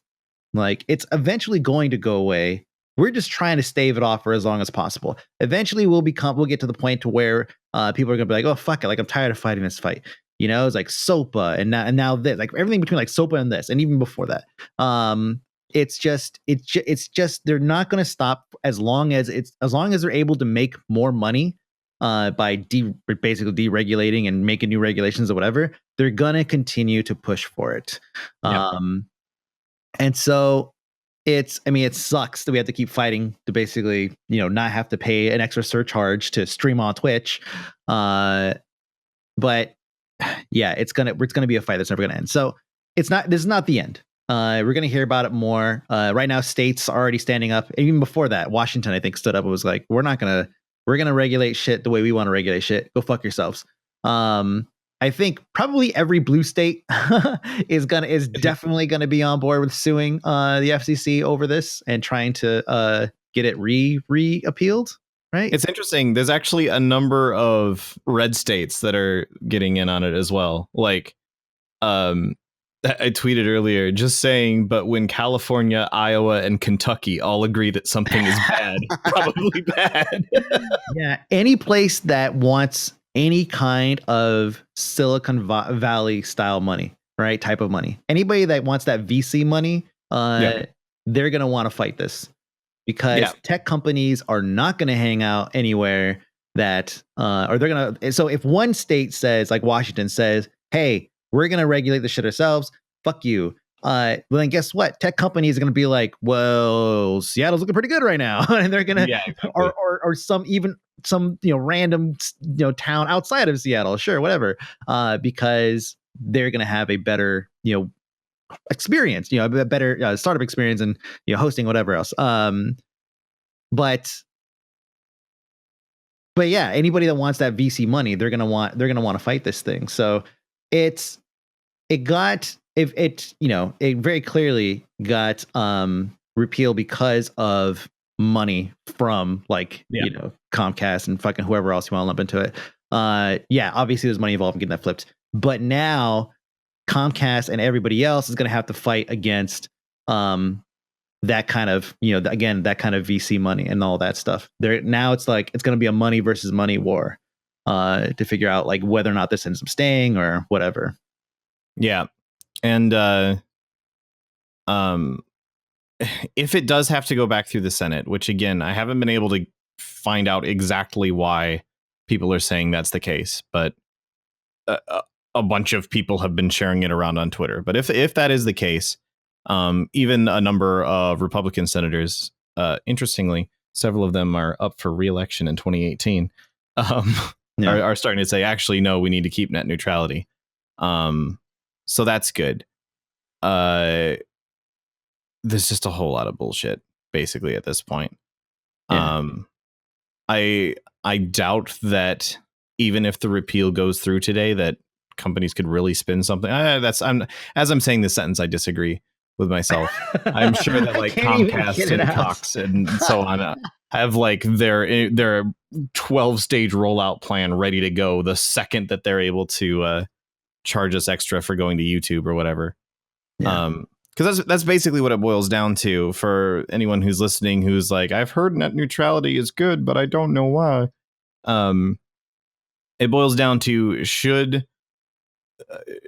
Speaker 2: Like, it's eventually going to go away. We're just trying to stave it off for as long as possible. Eventually we'll get to the point to where people are gonna be like, oh fuck it, like I'm tired of fighting this fight. You know, it's like SOPA and now this, like everything between like SOPA and this, and even before that. It's just they're not going to stop as long as they're able to make more money by basically deregulating and making new regulations or whatever. They're gonna continue to push for it. And so it sucks that we have to keep fighting to basically, not have to pay an extra surcharge to stream on Twitch. But yeah, it's gonna be a fight that's never gonna end. So this is not the end. We're gonna hear about it more. Right now, states are already standing up. And even before that, Washington, I think, stood up and was like, we're gonna regulate shit the way we want to regulate shit. Go fuck yourselves. I think probably every blue state is definitely gonna be on board with suing the FCC over this and trying to get it re-appealed. Right.
Speaker 1: It's interesting. There's actually a number of red states that are getting in on it as well. Like, I tweeted earlier just saying, but when California, Iowa, and Kentucky all agree that something is bad, probably bad.
Speaker 2: Yeah. Any place that wants any kind of Silicon Valley style money, right? Type of money. Anybody that wants that VC money, they're going to want to fight this, because tech companies are not going to hang out anywhere that, or they're going to. So if one state says, like Washington says, hey, we're going to regulate the shit ourselves, fuck you. Well, then guess what? Tech companies are going to be like, well, Seattle's looking pretty good right now. And they're going to, or some random, town outside of Seattle. Sure. Whatever. Because they're going to have a better, experience, a better startup experience and, hosting, whatever else. But yeah, anybody that wants that VC money, they're going to want to fight this thing. So it very clearly got repealed because of money from Comcast and fucking whoever else you want to lump into it. Obviously there's money involved in getting that flipped, but now Comcast and everybody else is going to have to fight against that kind of, again, that kind of VC money and all that stuff. There now, it's like it's going to be a money versus money war to figure out like whether or not this ends up staying or whatever.
Speaker 1: Yeah, and if it does have to go back through the Senate, which again I haven't been able to find out exactly why people are saying that's the case, but a bunch of people have been sharing it around on Twitter. But if that is the case, even a number of Republican senators, interestingly, several of them are up for re-election in 2018, are starting to say, actually, no, we need to keep net neutrality. So that's good. There's just a whole lot of bullshit, basically, at this point. Yeah. I doubt that even if the repeal goes through today, that companies could really spin something. As I'm saying this sentence, I disagree with myself. I'm sure that like Comcast and Cox and so on have like their 12-stage rollout plan ready to go the second that they're able to charge us extra for going to YouTube or whatever. Yeah. Because that's basically what it boils down to for anyone who's listening who's like, I've heard net neutrality is good, but I don't know why. It boils down to should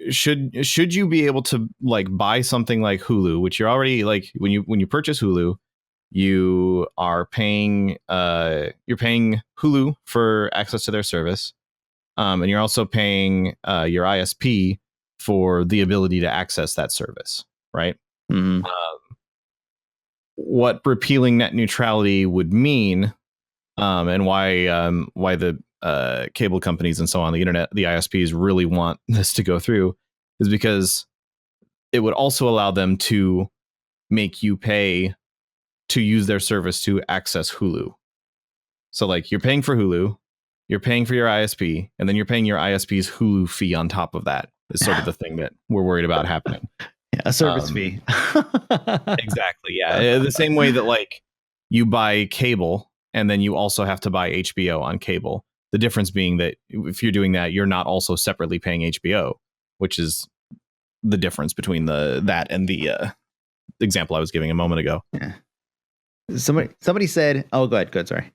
Speaker 1: you be able to like buy something like Hulu, which you're already like when you purchase Hulu, you are paying Hulu for access to their service, and you're also paying your ISP for the ability to access that service, right? Mm-hmm. What repealing net neutrality would mean, and why the cable companies and so on, the internet, the ISPs really want this to go through, is because it would also allow them to make you pay to use their service to access Hulu. So like you're paying for Hulu, you're paying for your ISP, and then you're paying your ISP's Hulu fee on top of that. Is sort of the thing that we're worried about happening.
Speaker 2: Yeah, a service fee.
Speaker 1: Exactly. Yeah. The same way that like you buy cable and then you also have to buy HBO on cable. The difference being that if you're doing that, you're not also separately paying HBO, which is the difference between that and the example I was giving a moment ago.
Speaker 2: Yeah. Somebody said, "Oh, go ahead. Sorry."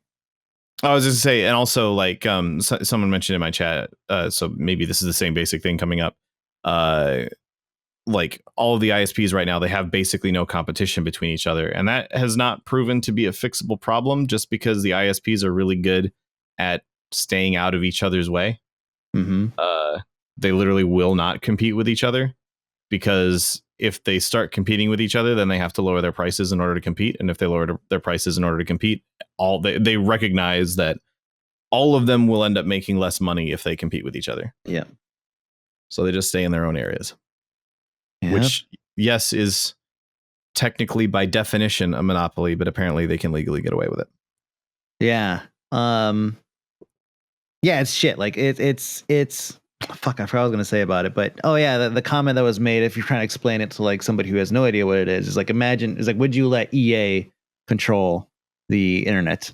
Speaker 1: I was just say, and also like someone mentioned in my chat, so maybe this is the same basic thing coming up. Like all of the ISPs right now, they have basically no competition between each other, and that has not proven to be a fixable problem. Just because the ISPs are really good at staying out of each other's way, they literally will not compete with each other, because if they start competing with each other, then they have to lower their prices in order to compete. And if they lower their prices in order to compete, they recognize that all of them will end up making less money if they compete with each other.
Speaker 2: Yeah.
Speaker 1: So they just stay in their own areas, which, yes, is technically by definition a monopoly, but apparently they can legally get away with it.
Speaker 2: Yeah. Yeah, it's shit. Like it's fuck, I forgot what I was going to say about it, but the comment that was made, if you're trying to explain it to like somebody who has no idea what it is like, imagine, it's like, would you let EA control the internet?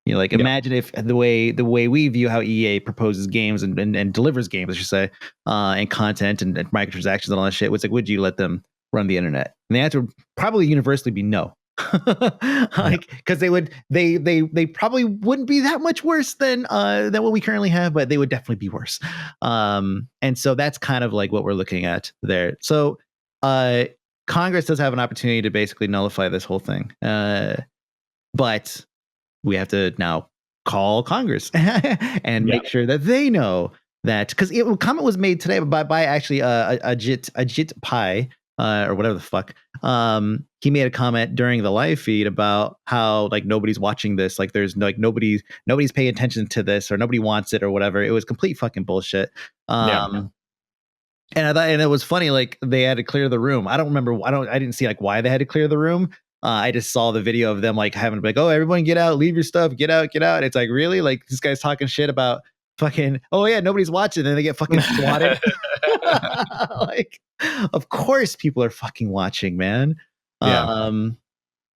Speaker 2: Imagine if the way we view how EA proposes games and delivers games, I should say, and content and microtransactions and all that shit, it's like, would you let them run the internet? And the answer would probably universally be no. Because they probably wouldn't be that much worse than what we currently have, but they would definitely be worse. And so that's kind of like what we're looking at there. So Congress does have an opportunity to basically nullify this whole thing, but we have to now call Congress and make sure that they know that, because a comment was made today by actually Ajit Pai, or whatever the fuck. He made a comment during the live feed about how like nobody's watching this, like there's like nobody's paying attention to this, or nobody wants it or whatever. It was complete fucking bullshit. And I thought, and it was funny, like they had to clear the room. I didn't see like why they had to clear the room. I just saw the video of them like having to be like, oh, everyone get out, leave your stuff, get out. It's like, really? Like this guy's talking shit about fucking, oh yeah, nobody's watching, and they get fucking swatted. Like, of course people are fucking watching, man.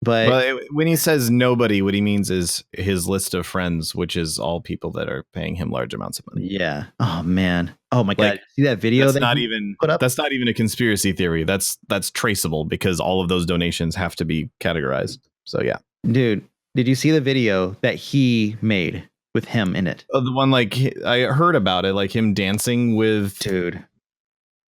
Speaker 2: But
Speaker 1: when he says nobody, what he means is his list of friends, which is all people that are paying him large amounts of money.
Speaker 2: yeah. Oh man. Oh my
Speaker 1: Like,
Speaker 2: god. See that video
Speaker 1: that's
Speaker 2: that
Speaker 1: not
Speaker 2: he
Speaker 1: even
Speaker 2: put up?
Speaker 1: that's not even a conspiracy theory. That's traceable because all of those donations have to be categorized. So yeah.
Speaker 2: Dude, did you see the video that he made with him in it?
Speaker 1: The one like I heard about it, like him dancing with.
Speaker 2: Dude,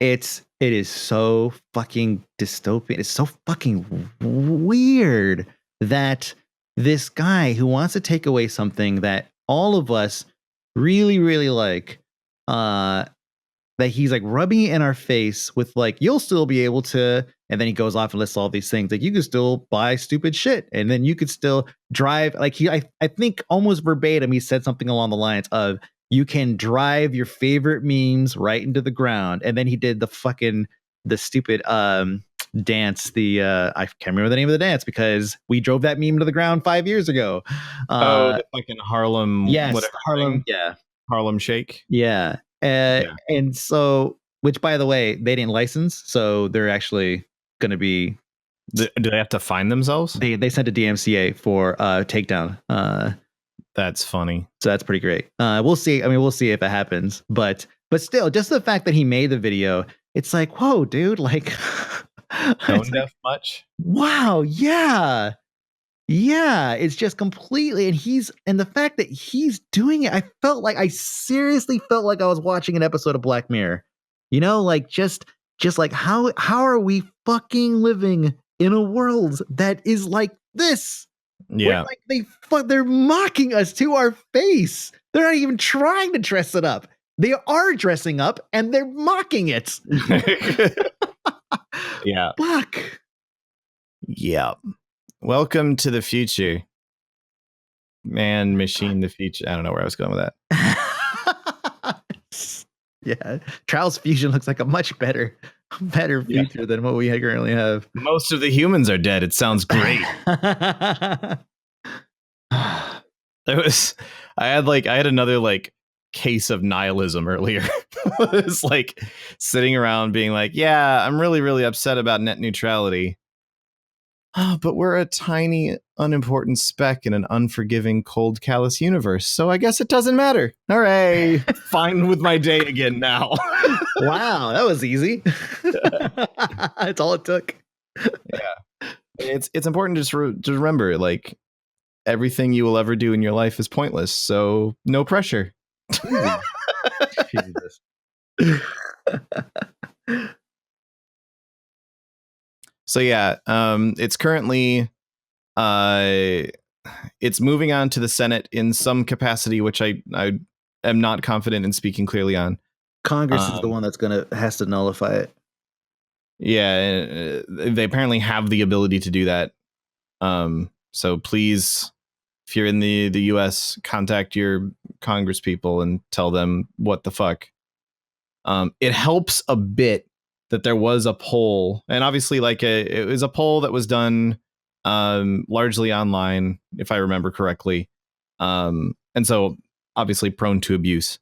Speaker 2: it is so fucking dystopian. It's so fucking weird that this guy who wants to take away something that all of us really, really like, that he's like rubbing it in our face with like, you'll still be able to, and then he goes off and lists all these things like you can still buy stupid shit, and then you could still drive like I think almost verbatim he said something along the lines of you can drive your favorite memes right into the ground, and then he did the stupid dance, I can't remember the name of the dance because we drove that meme to the ground 5 years ago.
Speaker 1: The fucking Harlem,
Speaker 2: Yes,
Speaker 1: whatever
Speaker 2: Harlem,
Speaker 1: thing.
Speaker 2: yeah,
Speaker 1: Harlem Shake.
Speaker 2: yeah.
Speaker 1: Yeah.
Speaker 2: And so, which by the way, they didn't license, so they're actually going to be.
Speaker 1: Do they have to find themselves?
Speaker 2: They sent a DMCA for takedown.
Speaker 1: That's funny.
Speaker 2: So that's pretty great. We'll see. I mean, we'll see if it happens. But still, just the fact that he made the video, it's like, whoa, dude, like,
Speaker 1: Tone deaf much?
Speaker 2: Wow, yeah. Yeah, it's just completely, and the fact that he's doing it, I seriously felt like I was watching an episode of Black Mirror. You know, like just like how are we fucking living in a world that is like this?
Speaker 1: Yeah.
Speaker 2: Where, like they're mocking us to our face. They're not even trying to dress it up. They are dressing up and they're mocking it.
Speaker 1: Yeah.
Speaker 2: Fuck.
Speaker 1: Yeah. Welcome to the future. Man, machine, the future. I don't know where I was going with that.
Speaker 2: Yeah. Trials Fusion looks like a much better future than what we currently have.
Speaker 1: Most of the humans are dead. It sounds great. I had another like case of nihilism earlier. It's like sitting around being like, yeah, I'm really, really upset about net neutrality. But we're a tiny, unimportant speck in an unforgiving, cold, callous universe. So I guess it doesn't matter. All right. Fine with my day again now.
Speaker 2: Wow, that was easy. That's all it took.
Speaker 1: Yeah. It's important to remember, like, everything you will ever do in your life is pointless. So no pressure. Jesus. So yeah, it's currently it's moving on to the Senate in some capacity, which I am not confident in speaking clearly on.
Speaker 2: Congress is the one that's has to nullify it.
Speaker 1: Yeah, they apparently have the ability to do that. So please, if you're in the US, contact your Congress people and tell them what the fuck. It helps a bit that there was a poll, and obviously it was a poll that was done largely online, if I remember correctly. And so obviously prone to abuse,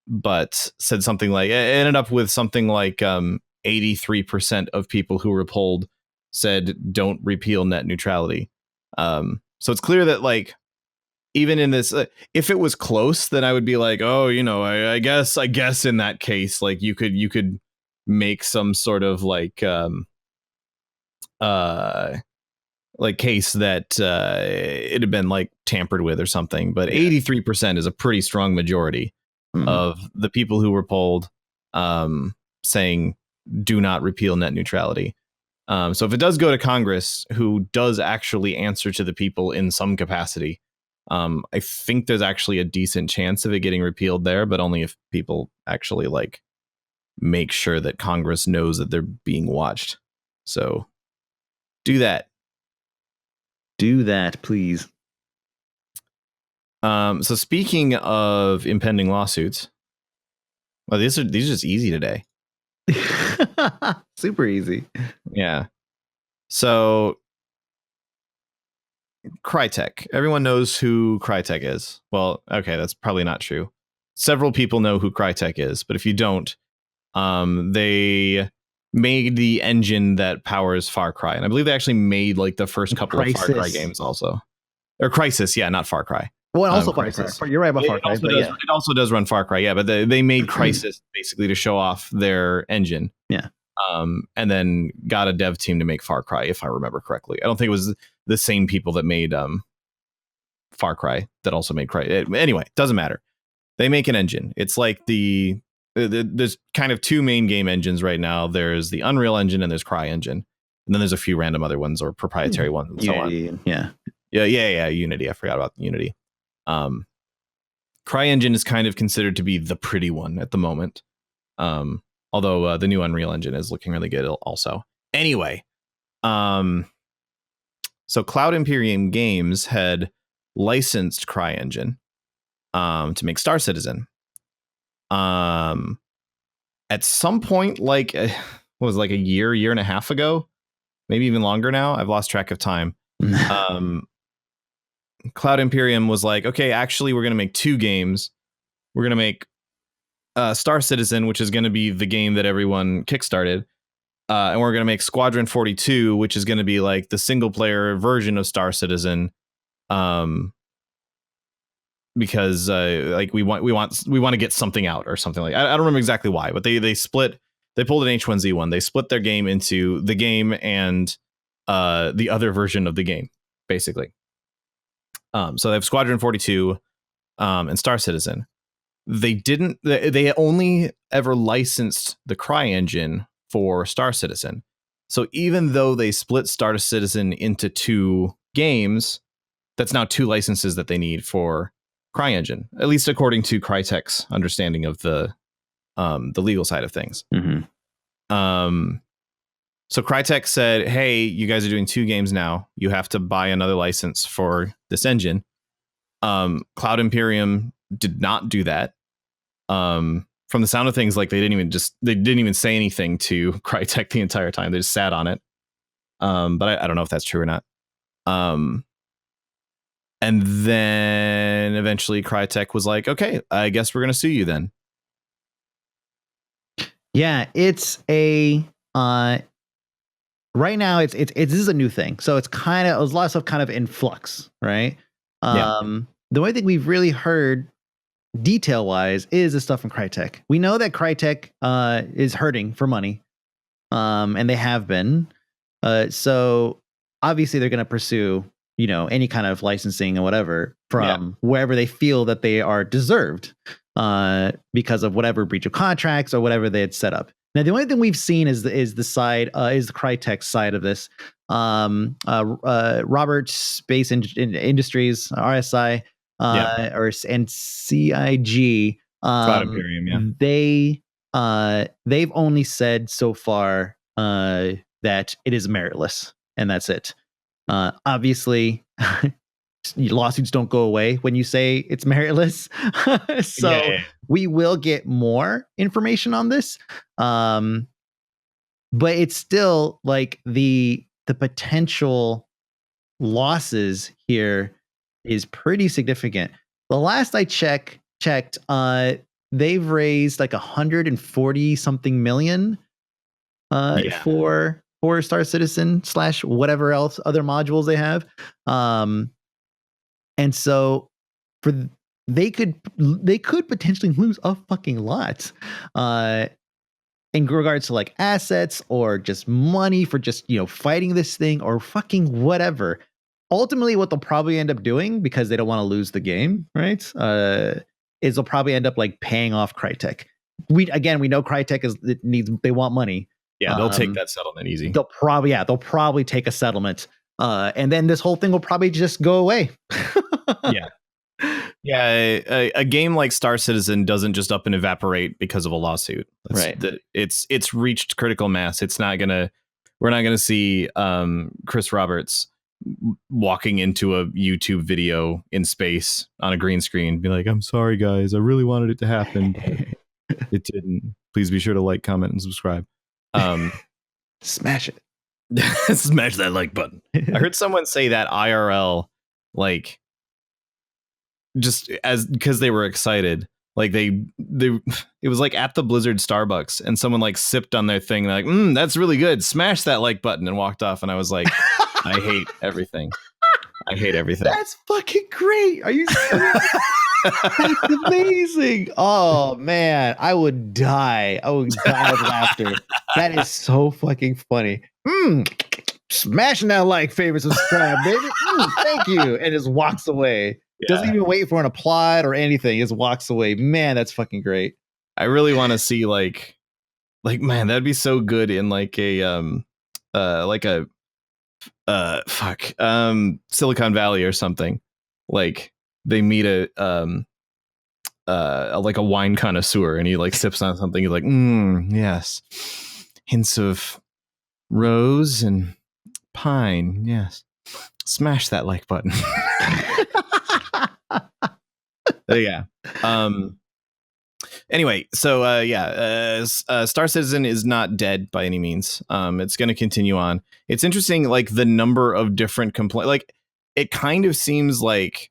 Speaker 1: but said something like, it ended up with something like 83% of people who were polled said don't repeal net neutrality. So it's clear that like, even in this, if it was close, then I would be like, oh, you know, I guess in that case, like you could make some sort of like case that it had been like tampered with or something. But 83% is a pretty strong majority of the people who were polled saying do not repeal net neutrality. So if it does go to Congress, who does actually answer to the people in some capacity, I think there's actually a decent chance of it getting repealed there, but only if people actually like make sure that Congress knows that they're being watched. So do that.
Speaker 2: Do that, please.
Speaker 1: So speaking of impending lawsuits, well, these are just easy today.
Speaker 2: Super easy.
Speaker 1: Yeah. So Crytek. Everyone knows who Crytek is. Well, okay, that's probably not true. Several people know who Crytek is, but if you don't, they made the engine that powers Far Cry, and I believe they actually made like the first couple of Far Cry
Speaker 2: Crysis.
Speaker 1: games also, or Crysis, yeah, not Far Cry.
Speaker 2: Well, and also Far
Speaker 1: Crysis.
Speaker 2: Cry. You're right about Far Cry.
Speaker 1: It also does run Far Cry, yeah. But they made Crysis basically to show off their engine.
Speaker 2: Yeah.
Speaker 1: And then got a dev team to make Far Cry, if I remember correctly. I don't think it was the same people that made Far Cry that also made Cry. Anyway, doesn't matter. They make an engine. It's like there's kind of two main game engines right now. There's the Unreal Engine and there's Cry Engine. And then there's a few random other ones or proprietary ones and
Speaker 2: Unity,
Speaker 1: so on.
Speaker 2: Yeah.
Speaker 1: Unity. I forgot about Unity. Cry Engine is kind of considered to be the pretty one at the moment. Although the new Unreal Engine is looking really good also. Anyway, so Cloud Imperium Games had licensed Cry Engine to make Star Citizen. At some point, like what was it, like a year and a half ago, maybe even longer now. I've lost track of time. Cloud Imperium was like, okay, actually, we're going to make two games. We're going to make Star Citizen, which is going to be the game that everyone kickstarted. And we're going to make Squadron 42, which is going to be like the single player version of Star Citizen. Because like we want to get something out or something like I don't remember exactly why, but they pulled an H1Z1. They split their game into the game and the other version of the game, basically. So they have Squadron 42 and Star Citizen. They only ever licensed the Cry engine for Star Citizen. So even though they split Star Citizen into two games, that's now two licenses that they need for Cry engine, at least according to Crytek's understanding of the legal side of things.
Speaker 2: Mm-hmm.
Speaker 1: So Crytek said, hey, you guys are doing two games now. You have to buy another license for this engine. Cloud Imperium did not do that. From the sound of things, like they didn't even say anything to Crytek the entire time. They just sat on it. But I don't know if that's true or not. And then eventually Crytek was like, okay, I guess we're going to sue you then.
Speaker 2: Yeah, it's a right now it's this is a new thing. So it's kind of, there's a lot of stuff kind of in flux, right? The only thing we've really heard detail wise is the stuff from Crytek. We know that Crytek is hurting for money. And they have been. So obviously they're going to pursue, any kind of licensing or whatever from wherever they feel that they are deserved because of whatever breach of contracts or whatever they had set up. Now, the only thing we've seen is the Crytek side of this. Robert Space Industries, RSI, and CIG.
Speaker 1: Cloud Imperium,
Speaker 2: They've only said so far that it is meritless, and that's it. Obviously, lawsuits don't go away when you say it's meritless. So we will get more information on this. But it's still like the potential losses here is pretty significant. The last I checked, they've raised like 140 something million for Star Citizen / whatever else other modules they have. And so they could potentially lose a fucking lot in regards to like assets or just money for just, fighting this thing or fucking whatever. Ultimately, what they'll probably end up doing, because they don't want to lose the game, right? Is they'll probably end up like paying off Crytek. We know Crytek they want money.
Speaker 1: Yeah, they'll take that settlement easy.
Speaker 2: They'll probably take a settlement. And then this whole thing will probably just go away.
Speaker 1: A game like Star Citizen doesn't just up and evaporate because of a lawsuit. It's reached critical mass. We're not gonna see Chris Roberts walking into a YouTube video in space on a green screen, be like, I'm sorry guys, I really wanted it to happen, but it didn't. Please be sure to like, comment, and subscribe.
Speaker 2: Smash it.
Speaker 1: Smash that like button. I heard someone say that IRL, like, just because they were excited. Like it was like at the Blizzard Starbucks, and someone like sipped on their thing. And they're like, that's really good. Smash that like button, and walked off. And I was like, I hate everything. I hate everything.
Speaker 2: That's fucking great. Are you serious? That's amazing. Oh man, I would die. I would die of laughter. That is so fucking funny. Smashing that like, favorite, subscribe, baby. Thank you. And just walks away. Yeah. Doesn't even wait for an applaud or anything. Just walks away. Man, that's fucking great.
Speaker 1: I really want to see like man, that'd be so good in like a Silicon Valley or something. Like they meet a like a wine connoisseur, and he like sips on something. He's like, yes, hints of rose and pine. Yes, smash that like button. Yeah. Anyway, so Star Citizen is not dead by any means. It's going to continue on. It's interesting, like the number of different complaints. Like it kind of seems like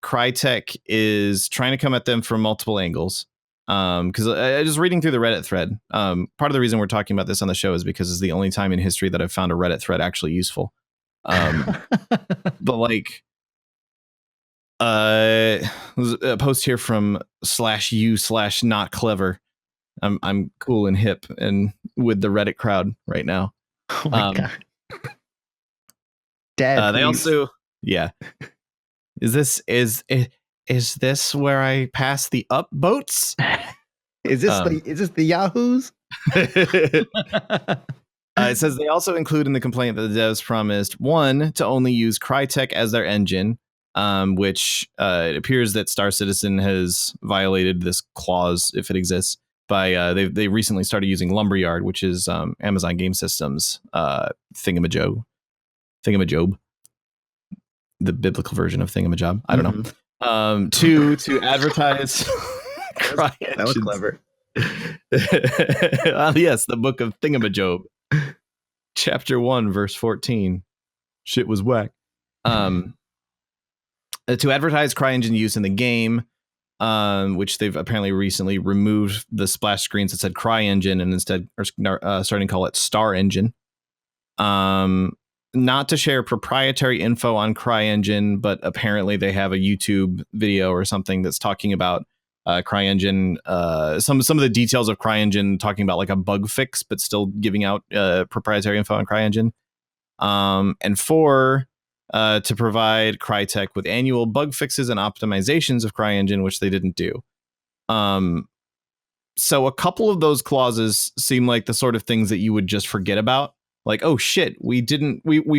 Speaker 1: Crytek is trying to come at them from multiple angles. Because I just reading through the Reddit thread. Part of the reason we're talking about this on the show is because it's the only time in history that I've found a Reddit thread actually useful. But like. A post here from /u/not clever. I'm cool and hip and with the Reddit crowd right now.
Speaker 2: Oh my god. Dad,
Speaker 1: they also Is this where I pass the up boats?
Speaker 2: Is this the Yahoos?
Speaker 1: It says they also include in the complaint that the devs promised, one, to only use Crytek as their engine. Which it appears that Star Citizen has violated this clause, if it exists, by they recently started using Lumberyard, which is Amazon Game Systems thingamajob, the biblical version of thingamajob. I don't know. Two, to advertise.
Speaker 2: That was clever.
Speaker 1: Yes, the book of Thingamajob, chapter 1, verse 14. Shit was whack. To advertise CryEngine use in the game, which they've apparently recently removed the splash screens that said CryEngine and instead are starting to call it Star Engine. Not to share proprietary info on CryEngine, but apparently they have a YouTube video or something that's talking about CryEngine, some of the details of CryEngine, talking about like a bug fix, but still giving out proprietary info on CryEngine. And 4, to provide Crytek with annual bug fixes and optimizations of CryEngine, which they didn't do. So a couple of those clauses seem like the sort of things that you would just forget about. Like, oh shit, we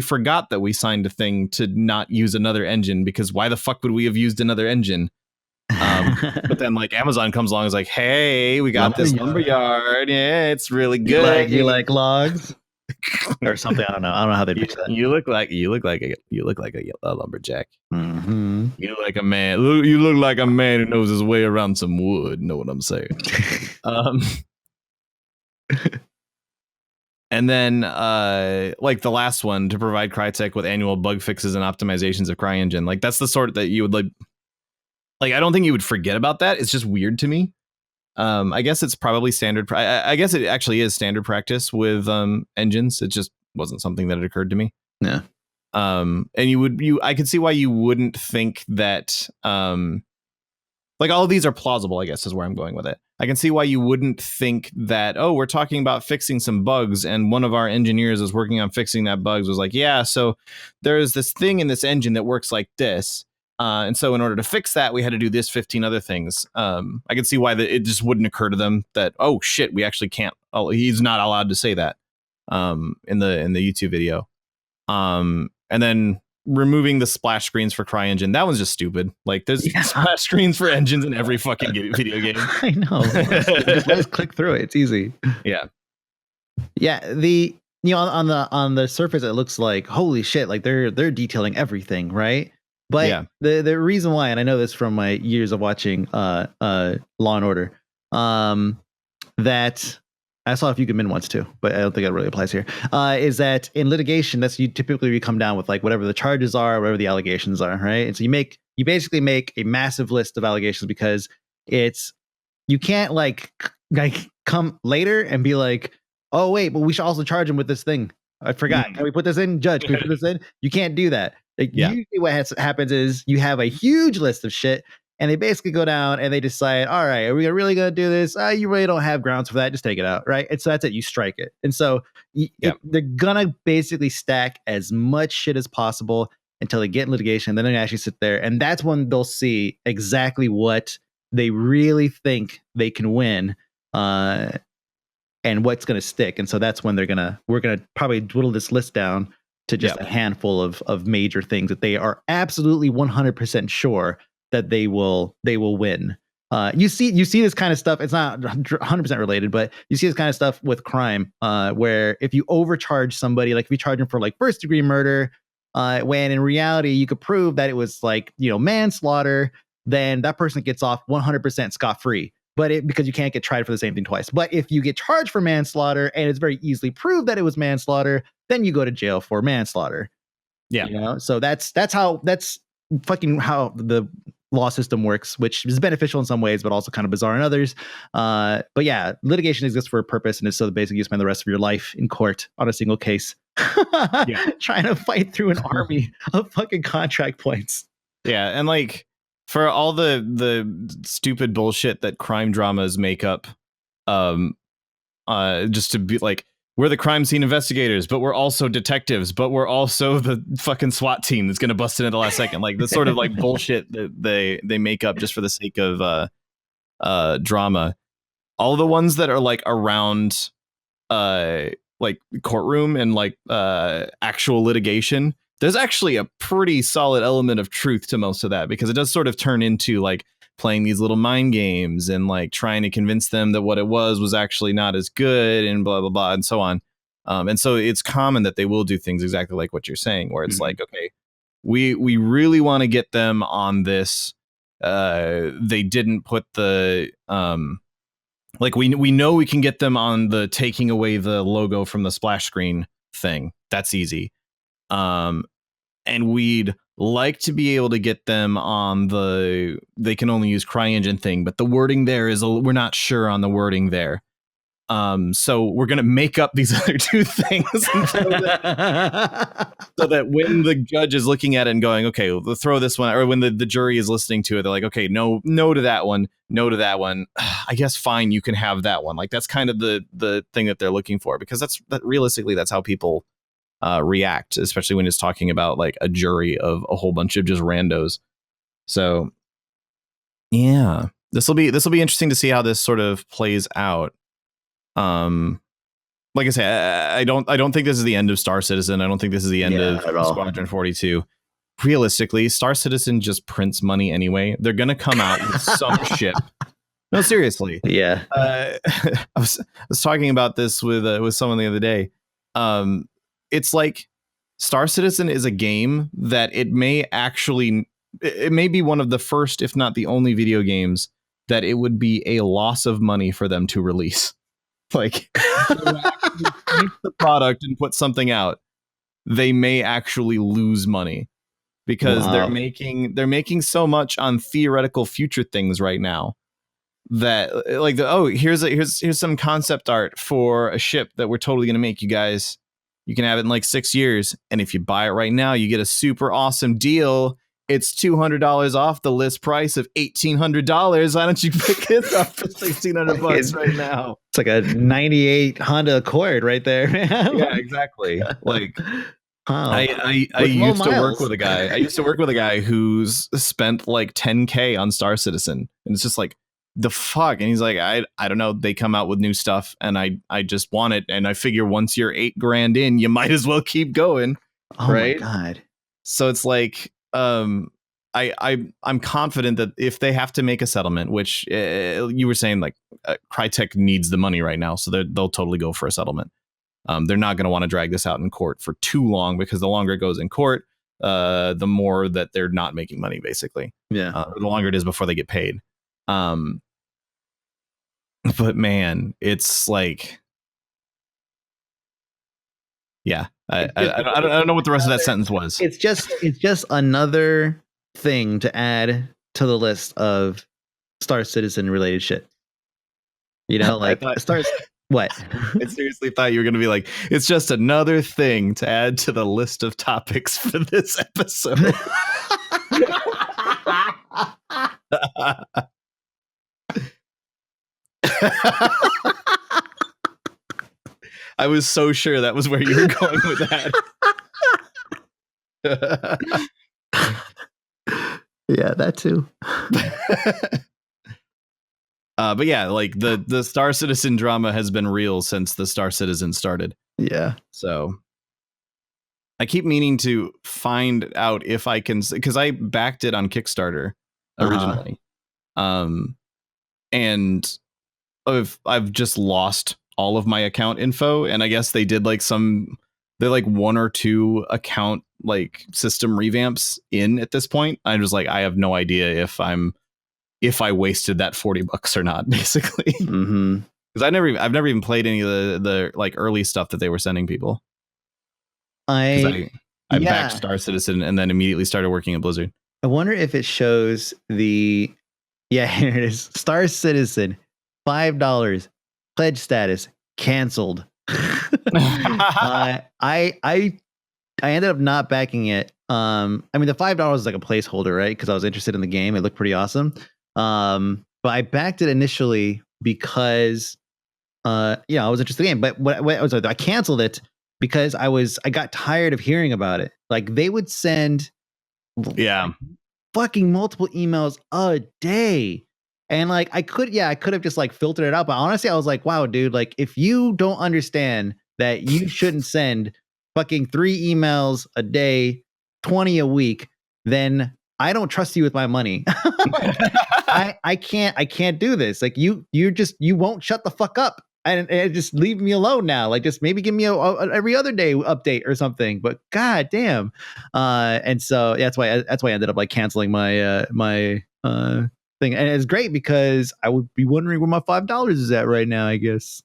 Speaker 1: forgot that we signed a thing to not use another engine, because why the fuck would we have used another engine? But then like Amazon comes along and is like, hey, we got this Lumberyard. Yeah, it's really good.
Speaker 2: You like logs? Or something. I don't know how they do that.
Speaker 1: You look like a lumberjack.
Speaker 2: Mm-hmm.
Speaker 1: You look like a man. You look like a man who knows his way around some wood. Know what I'm saying? And then like the last one, to provide Crytek with annual bug fixes and optimizations of CryEngine. Like that's the sort that you would like. I don't think you would forget about that. It's just weird to me. I guess it's probably standard. I guess it actually is standard practice with engines. It just wasn't something that had occurred to me.
Speaker 2: Yeah.
Speaker 1: And I could see why you wouldn't think that. Like all of these are plausible, I guess, is where I'm going with it. I can see why you wouldn't think that, oh, we're talking about fixing some bugs, and one of our engineers is working on fixing that bugs, was like, yeah, so there's this thing in this engine that works like this. And so in order to fix that, we had to do this 15 other things. I could see why it just wouldn't occur to them that, oh, shit, we actually can't. Oh, he's not allowed to say that in the YouTube video. And then removing the splash screens for CryEngine. That one's just stupid. Like there's splash screens for engines in every fucking video game.
Speaker 2: I know. Just let us click through it. It's easy.
Speaker 1: Yeah.
Speaker 2: Yeah. On the surface, it looks like, holy shit, like they're detailing everything, right? But the reason why, and I know this from my years of watching Law and Order, that I saw a few good men once too, but I don't think that really applies here. Is that in litigation, that's you typically come down with like whatever the charges are, whatever the allegations are, right? And so you basically make a massive list of allegations because it's you can't like come later and be like, oh wait, but we should also charge him with this thing. I forgot. Can we put this in? Judge, can we put this in? You can't do that. Like, usually what happens is you have a huge list of shit, and they basically go down and they decide, all right, are we really going to do this? You really don't have grounds for that. Just take it out, right? And so that's it. You strike it. And so they're going to basically stack as much shit as possible until they get in litigation. Then they actually sit there, and that's when they'll see exactly what they really think they can win. And what's going to stick. And so that's when we're going to probably dwindle this list down to just a handful of major things that they are absolutely 100% sure that they will win. You see this kind of stuff. It's not 100% related, but you see this kind of stuff with crime, where if you overcharge somebody, like if you charge them for like first degree murder, when in reality you could prove that it was like, manslaughter, then that person gets off 100% scot-free. But because you can't get tried for the same thing twice. But if you get charged for manslaughter and it's very easily proved that it was manslaughter, then you go to jail for manslaughter.
Speaker 1: Yeah.
Speaker 2: So that's fucking how the law system works, which is beneficial in some ways, but also kind of bizarre in others. But yeah, litigation exists for a purpose, and it's so that basically you spend the rest of your life in court on a single case, trying to fight through an army of fucking contract points.
Speaker 1: Yeah, and like, for all the stupid bullshit that crime dramas make up, just to be like, we're the crime scene investigators, but we're also detectives, but we're also the fucking SWAT team that's gonna bust in at the last second. Like, the sort of like bullshit that they make up just for the sake of drama. All the ones that are like around like courtroom and like actual litigation, there's actually a pretty solid element of truth to most of that, because it does sort of turn into like playing these little mind games and like trying to convince them that what it was actually not as good and blah, blah, blah, and so on. And so it's common that they will do things exactly like what you're saying, where it's like, okay, we really want to get them on this. They didn't put the like, we know we can get them on the taking away the logo from the splash screen thing. That's easy. And we'd like to be able to get them on the they can only use CryEngine thing, but the wording there is we're not sure on the wording there. So we're gonna make up these other two things so that when the judge is looking at it and going, okay, we'll throw this one, or when the jury is listening to it, they're like, okay, no to that one, no to that one. I guess fine, you can have that one. Like, that's kind of the thing that they're looking for, because that realistically that's how people react, especially when it's talking about like a jury of a whole bunch of just randos. So yeah, this will be interesting to see how this sort of plays out. Like I say, I don't think this is the end of Star Citizen. I don't think this is the end of Squadron 42. Realistically, Star Citizen just prints money anyway. They're gonna come out with some shit. No, seriously.
Speaker 2: Yeah.
Speaker 1: I was talking about this with someone the other day. It's like Star Citizen is a game that it may be one of the first, if not the only, video games that it would be a loss of money for them to release. Like, the product and put something out, they may actually lose monay because they're making so much on theoretical future things right now that, like, here's some concept art for a ship that we're totally going to make, you guys. You can have it in like 6 years. And if you buy it right now, you get a super awesome deal. It's $200 off the list price of $1,800. Why don't you pick it up for $1,600 right now?
Speaker 2: It's like a 98 Honda Accord right there, man.
Speaker 1: Yeah, exactly. Like, I used to work with a guy. I used to work with a guy who's spent like $10K on Star Citizen. And it's just like, the fuck? And he's like, I don't know, they come out with new stuff and I just want it, and I figure once you're $8,000 in, you might as well keep going. Right?
Speaker 2: My god.
Speaker 1: So it's like, I'm confident that if they have to make a settlement, which you were saying, like, Crytek needs the money right now, so they'll totally go for a settlement. They're not going to want to drag this out in court for too long, because the longer it goes in court, the more that they're not making money, basically.
Speaker 2: Yeah.
Speaker 1: The longer it is before they get paid. But man, it's like, yeah, I don't know what the rest of that sentence was.
Speaker 2: It's just another thing to add to the list of Star Citizen related shit. You know, like starts what?
Speaker 1: I seriously thought you were going to be like, it's just another thing to add to the list of topics for this episode. I was so sure that was where you were going with that.
Speaker 2: Yeah, that too.
Speaker 1: But yeah, like the Star Citizen drama has been real since the Star Citizen started.
Speaker 2: Yeah.
Speaker 1: So I keep meaning to find out if I can, because I backed it on Kickstarter originally. And I've just lost all of my account info, and I guess they did like they're like 1 or 2 account like system revamps in at this point. I'm just like, I have no idea if I wasted that $40 or not, basically. Because I've never even played any of the like early stuff that they were sending people. I backed Star Citizen and then immediately started working at Blizzard.
Speaker 2: I wonder if it shows here it is. Star Citizen, $5, pledge status canceled. I ended up not backing it. I mean, the $5 is like a placeholder, right? Because I was interested in the game. It looked pretty awesome. But I backed it initially because I was interested in the game. But I canceled it because I got tired of hearing about it. Like they would send fucking multiple emails a day. And like I could have just like filtered it out. But honestly, I was like, wow, dude, like if you don't understand that you shouldn't send fucking 3 emails a day, 20 a week, then I don't trust you with my money. I can't do this. Like you won't shut the fuck up and just leave me alone now. Like just maybe give me a every other day update or something. But god damn. And so that's why I ended up like canceling my thing. And it's great because I would be wondering where my $5 is at right now, I guess.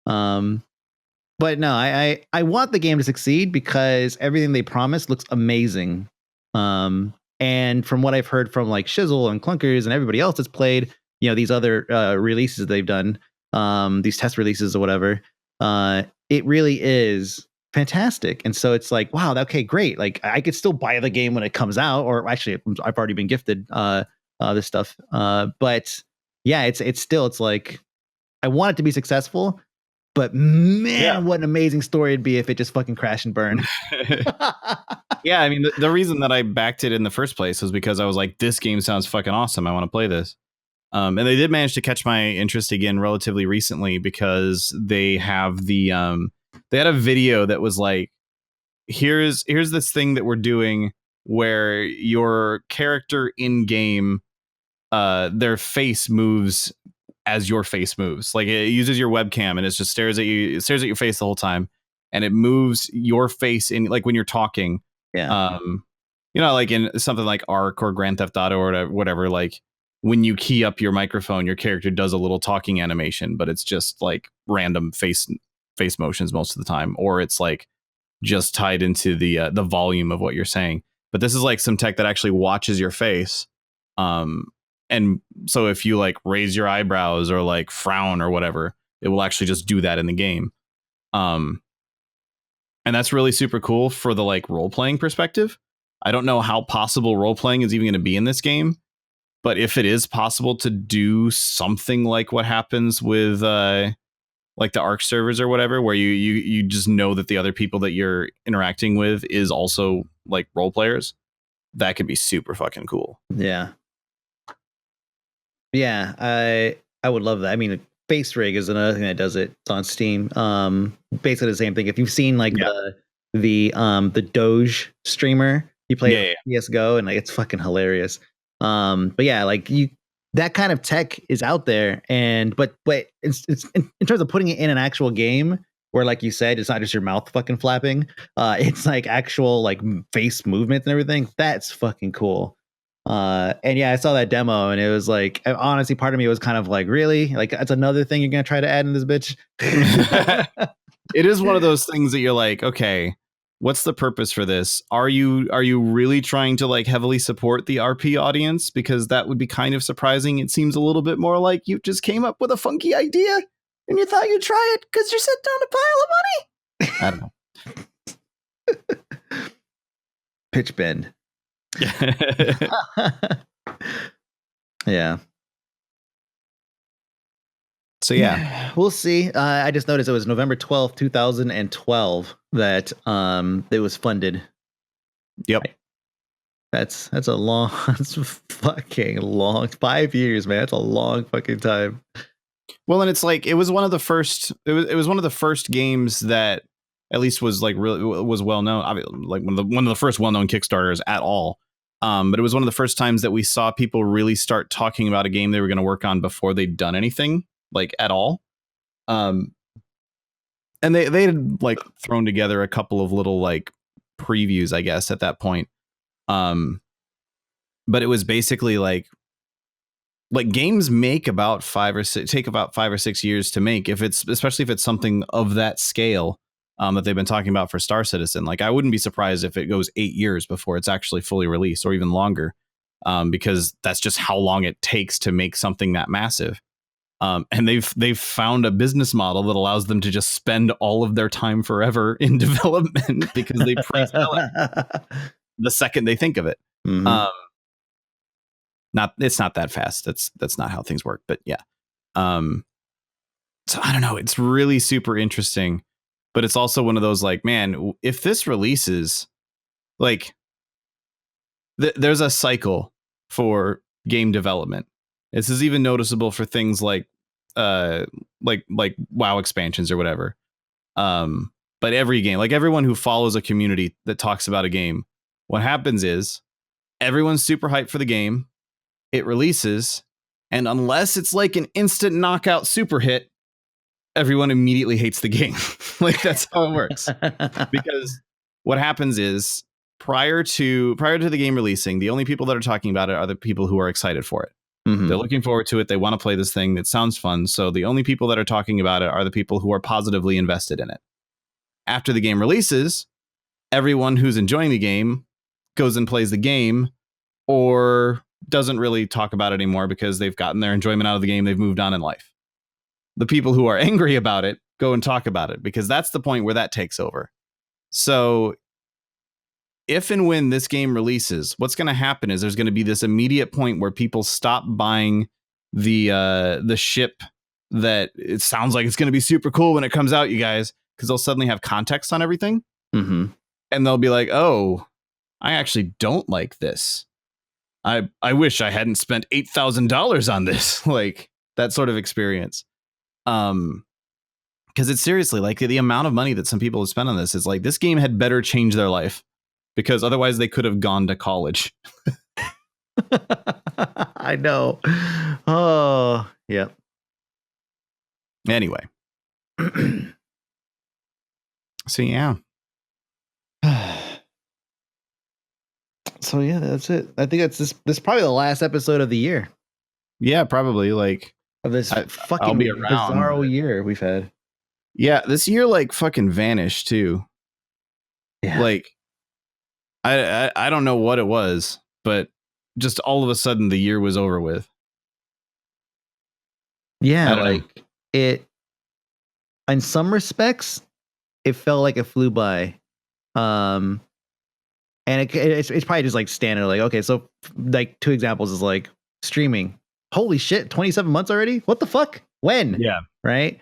Speaker 2: But no, I want the game to succeed because everything they promise looks amazing. And from what I've heard from like Shizzle and Clunkers and everybody else that's played, these other releases they've done, these test releases or whatever, it really is fantastic. And so it's like, wow, okay, great. Like I could still buy the game when it comes out, or actually I've already been gifted this stuff. But yeah, it's like I want it to be successful. But man, what an amazing story it'd be if it just fucking crashed and burned.
Speaker 1: Yeah, I mean, the reason that I backed it in the first place was because I was like, this game sounds fucking awesome. I want to play this. And they did manage to catch my interest again relatively recently because they have they had a video that was like, here's this thing that we're doing where your character in game, their face moves as your face moves. Like it uses your webcam and it just stares at your face the whole time, and it moves your face in like when you're talking.
Speaker 2: Yeah.
Speaker 1: Like in something like Ark or Grand Theft Auto or whatever, like when you key up your microphone, your character does a little talking animation, but it's just like random face motions most of the time, or it's like just tied into the volume of what you're saying. But this is like some tech that actually watches your face. And so if you like raise your eyebrows or like frown or whatever, it will actually just do that in the game. And that's really super cool for the like role playing perspective. I don't know how possible role playing is even going to be in this game, but if it is possible to do something like what happens with like the Ark servers or whatever, where you just know that the other people that you're interacting with is also like role players, that could be super fucking cool.
Speaker 2: Yeah. Yeah, I would love that. I mean, Face Rig is another thing that does it. It's on Steam. Basically the same thing. If you've seen like the Doge streamer, you play CS:GO and like it's fucking hilarious. But yeah, like that kind of tech is out there, and but it's in terms of putting it in an actual game where, like you said, it's not just your mouth fucking flapping. It's like actual like face movements and everything. That's fucking cool. And yeah, I saw that demo and it was like, honestly, part of me was kind of like, really? Like, that's another thing you're going to try to add in this bitch?
Speaker 1: It is one of those things that you're like, okay, what's the purpose for this? Are you really trying to like heavily support the RP audience? Because that would be kind of surprising. It seems a little bit more like you just came up with a funky idea and you thought you'd try it because you're sitting on a pile of money. I don't know.
Speaker 2: Pitch bend. Yeah.
Speaker 1: So yeah,
Speaker 2: we'll see. I just noticed it was November 12th, 2012 that it was funded.
Speaker 1: Yep.
Speaker 2: That's a long, that's fucking long. 5 years, man. That's a long fucking time.
Speaker 1: Well, and it's like it was one of the first. It was one of the first games that at least was like really was well known. Like one of the first well known Kickstarters at all. But it was one of the first times that we saw people really start talking about a game they were going to work on before they'd done anything like at all. And they had like thrown together a couple of little like previews, I guess, at that point. But it was basically like games take about 5 or 6 years to make, especially if it's something of that scale that they've been talking about for Star Citizen. Like, I wouldn't be surprised if it goes 8 years before it's actually fully released, or even longer, because that's just how long it takes to make something that massive. And they've found a business model that allows them to just spend all of their time forever in development because they pre-sell it the second they think of it.
Speaker 2: Mm-hmm.
Speaker 1: It's not that fast. That's not how things work. But yeah. So I don't know. It's really super interesting, but it's also one of those like, man, if this releases, like, there's a cycle for game development. This is even noticeable for things like WoW expansions or whatever. But every game, like everyone who follows a community that talks about a game, what happens is everyone's super hyped for the game. It releases, and unless it's like an instant knockout super hit, everyone immediately hates the game. Like, that's how it works. Because what happens is prior to the game releasing, the only people that are talking about it are the people who are excited for it.
Speaker 2: Mm-hmm.
Speaker 1: They're looking forward to it. They want to play this thing. That sounds fun. So the only people that are talking about it are the people who are positively invested in it. After the game releases, everyone who's enjoying the game goes and plays the game, or doesn't really talk about it anymore because they've gotten their enjoyment out of the game. They've moved on in life. The people who are angry about it go and talk about it, because that's the point where that takes over. So if and when this game releases, what's going to happen is there's going to be this immediate point where people stop buying the ship that it sounds like it's going to be super cool when it comes out, you guys, because they'll suddenly have context on everything.
Speaker 2: Mm-hmm.
Speaker 1: And they'll be like, oh, I actually don't like this. I wish I hadn't spent $8,000 on this, like that sort of experience. Because it's seriously like the amount of money that some people have spent on this is like, this game had better change their life, because otherwise they could have gone to college.
Speaker 2: I know. Oh, yeah.
Speaker 1: Anyway. So yeah.
Speaker 2: So yeah, that's it. I think this is probably the last episode of the year.
Speaker 1: Yeah, probably, like,
Speaker 2: of this fucking bizarro year we've had.
Speaker 1: Yeah, this year like fucking vanished too.
Speaker 2: Yeah.
Speaker 1: Like, I don't know what it was, but just all of a sudden the year was over with.
Speaker 2: Yeah, like it. In some respects, it felt like it flew by. And it's probably just like standard, like, okay, so like 2 examples is like streaming. Holy shit, 27 months already? What the fuck? When?
Speaker 1: Yeah.
Speaker 2: Right?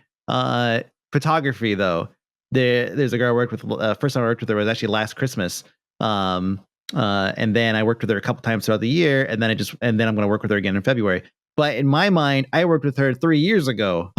Speaker 2: Photography though. There's a girl I worked with. First time I worked with her was actually last Christmas. And then I worked with her a couple times throughout the year, and then I'm going to work with her again in February. But in my mind, I worked with her 3 years ago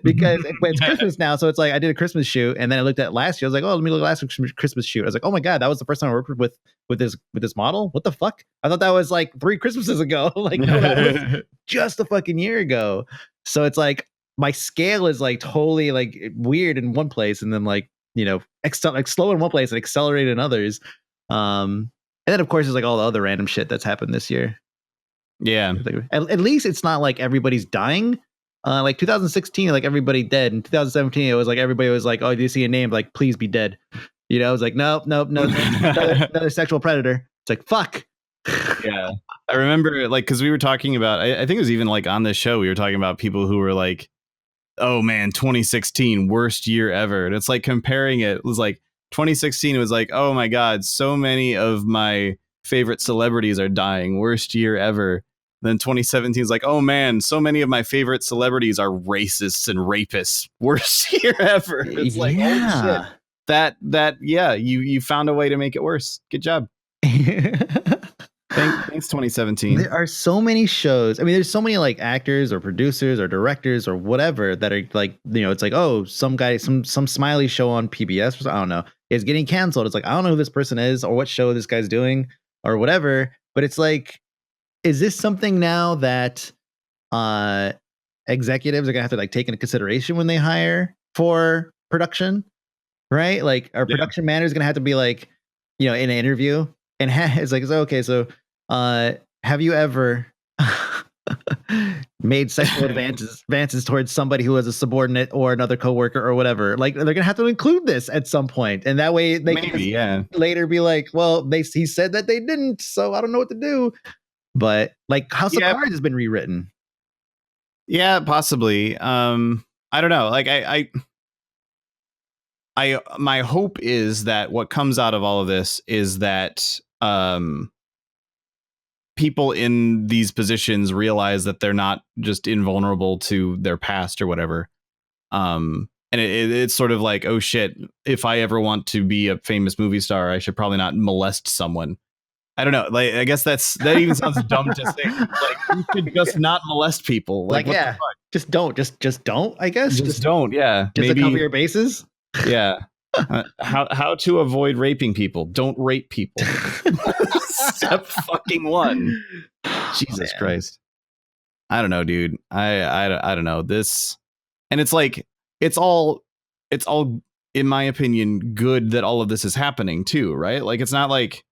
Speaker 2: because it's Christmas now. So it's like I did a Christmas shoot, and then I looked at last year. I was like, oh, let me look at last Christmas shoot. I was like, oh my god, that was the first time I worked with this model. What the fuck? I thought that was like 3 Christmases ago. Like, no, that was just a fucking year ago. So it's like my scale is like totally like weird in one place, and then like, you know, like slow in one place and accelerate in others. And then of course there's like all the other random shit that's happened this year.
Speaker 1: Yeah.
Speaker 2: At least it's not like everybody's dying. Like 2016, like everybody dead. In 2017, it was like everybody was like, "Oh, do you see a name? Like, please be dead." You know, I was like, nope, another sexual predator. It's like, fuck.
Speaker 1: Yeah. I remember, like, because we were talking about, I think it was even like on this show, we were talking about people who were like, oh man, 2016, worst year ever. And it's like comparing it was like 2016 was like, oh my God, so many of my favorite celebrities are dying. Worst year ever. Then 2017 is like, oh man, so many of my favorite celebrities are racists and rapists. Worst year ever. It's like, holy shit. Yeah, you found a way to make it worse. Good job. Thanks 2017.
Speaker 2: There are so many shows. I mean, there's so many like actors or producers or directors or whatever that are like, you know, it's like, oh, some guy, some smiley show on PBS, I don't know, is getting canceled. It's like, I don't know who this person is or what show this guy's doing or whatever. But it's like, is this something now that executives are gonna have to like take into consideration when they hire for production? Right? Like our production manager is gonna have to be like, you know, in an interview and it's like, okay, so have you ever made sexual advances towards somebody who was a subordinate or another coworker or whatever? Like they're gonna have to include this at some point, and that way they can later be like, well, he said that they didn't, so I don't know what to do. But like House of Cards has been rewritten.
Speaker 1: Yeah, possibly. I don't know. Like my hope is that what comes out of all of this is that people in these positions realize that they're not just invulnerable to their past or whatever. And it's sort of like, oh shit, if I ever want to be a famous movie star, I should probably not molest someone. I don't know. Like, I guess that even sounds dumb to say. Like, you should just not molest people. Like
Speaker 2: yeah, just don't. Just don't. I guess.
Speaker 1: Just don't. Yeah.
Speaker 2: Just maybe to cover your bases.
Speaker 1: Yeah. How to avoid raping people? Don't rape people. Step fucking 1. Jesus Christ. I don't know, dude. I don't know this, and it's like it's all in my opinion good that all of this is happening too, right? Like it's not like.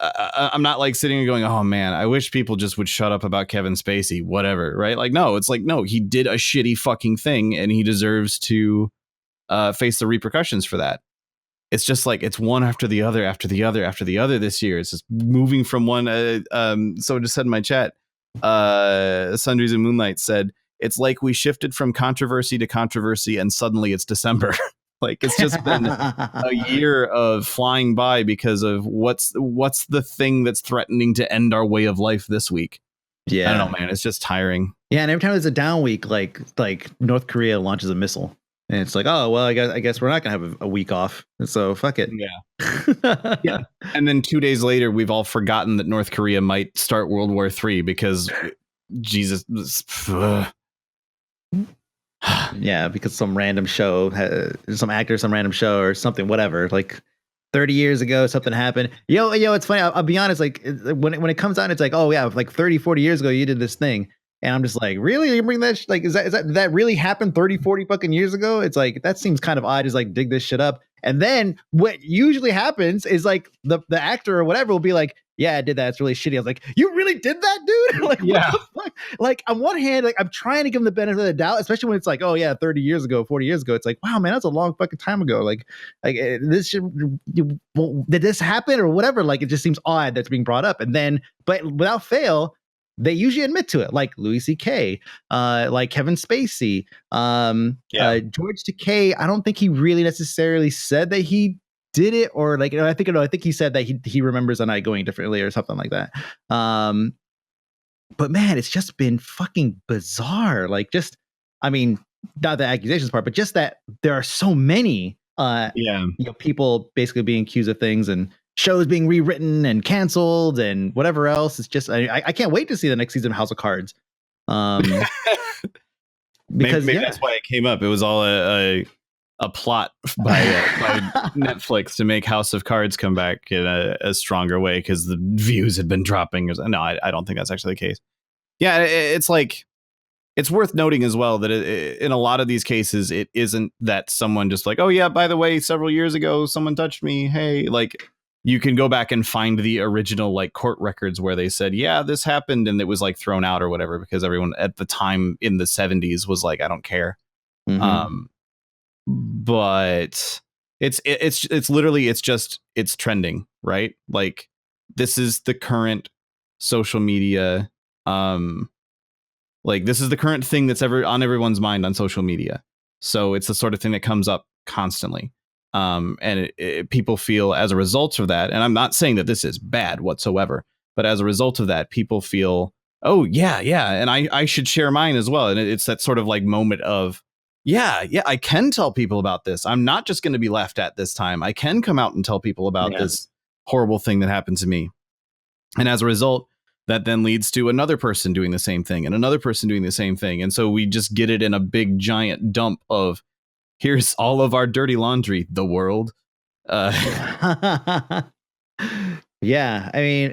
Speaker 1: I'm not like sitting and going, oh man, I wish people just would shut up about Kevin Spacey, whatever, right? Like, no, it's like, no, he did a shitty fucking thing and he deserves to face the repercussions for that. It's just like, it's one after the other, after the other, after the other this year. It's just moving from one. So just said in my chat, Sundries and Moonlight said, it's like we shifted from controversy to controversy and suddenly it's December. Like it's just been a year of flying by because of what's the thing that's threatening to end our way of life this week. Yeah, I don't know, man. It's just tiring.
Speaker 2: Yeah, and every time there's a down week, like North Korea launches a missile, and it's like, oh well, I guess we're not gonna have a week off, so fuck it.
Speaker 1: Yeah, yeah. And then 2 days later, we've all forgotten that North Korea might start World War III because Jesus.
Speaker 2: Yeah, because some random show, some actor, some random show or something, whatever. Like 30 years ago, something happened. Yo, it's funny. I'll be honest. Like when it comes out, it's like, oh yeah, like 30, 40 years ago, you did this thing. And I'm just like, really? You bring that? Like, is that really happened 30, 40 fucking years ago? It's like, that seems kind of odd. Just like dig this shit up. And then what usually happens is like the actor or whatever will be like, yeah, I did that. It's really shitty. I was like, you really did that, dude? Like,
Speaker 1: yeah.
Speaker 2: Like on one hand, like I'm trying to give him the benefit of the doubt, especially when it's like, oh yeah, 30 years ago, 40 years ago. It's like, wow, man, that's a long fucking time ago. Like this should, did this happen or whatever? Like it just seems odd that's being brought up. And then, but without fail, they usually admit to it, like Louis C.K., like Kevin Spacey, George Takei. I don't think he really necessarily said that he did it, or like, I think he said that he remembers a night going differently or something like that. But man, it's just been fucking bizarre. Like, just, I mean, not the accusations part, but just that there are so many, people basically being accused of things and shows being rewritten and canceled and whatever else. It's just, I can't wait to see the next season of House of Cards.
Speaker 1: Because maybe that's why it came up. It was all a plot by Netflix to make House of Cards come back in a stronger way because the views had been dropping. No, I don't think that's actually the case. Yeah, it's like, it's worth noting as well that in a lot of these cases, it isn't that someone just like, oh yeah, by the way, several years ago, someone touched me. Hey, like you can go back and find the original like court records where they said, yeah, this happened. And it was like thrown out or whatever, because everyone at the time in the 70s was like, I don't care.
Speaker 2: Mm-hmm.
Speaker 1: But it's literally it's trending, right? Like this is the current social media, like this is the current thing that's ever on everyone's mind on social media. So it's the sort of thing that comes up constantly. And people feel as a result of that, and I'm not saying that this is bad whatsoever, but as a result of that, people feel, oh yeah, and I should share mine as well. And it's that sort of like moment of, yeah, I can tell people about this. I'm not just going to be laughed at this time. I can come out and tell people about this horrible thing that happened to me. And as a result, that then leads to another person doing the same thing and another person doing the same thing. And so we just get it in a big giant dump of, here's all of our dirty laundry, the world.
Speaker 2: Yeah, I mean,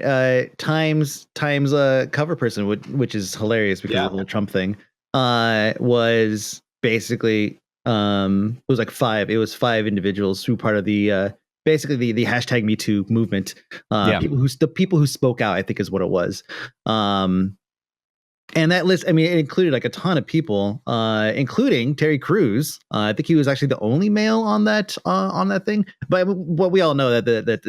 Speaker 2: Times cover person, which is hilarious because of the whole Trump thing, was basically it was like five individuals who were part of the basically the hashtag Me Too movement. People who spoke out, I think is what it was. And that list, I mean, it included like a ton of people, including Terry Crews. I think he was actually the only male on that thing. But we all know that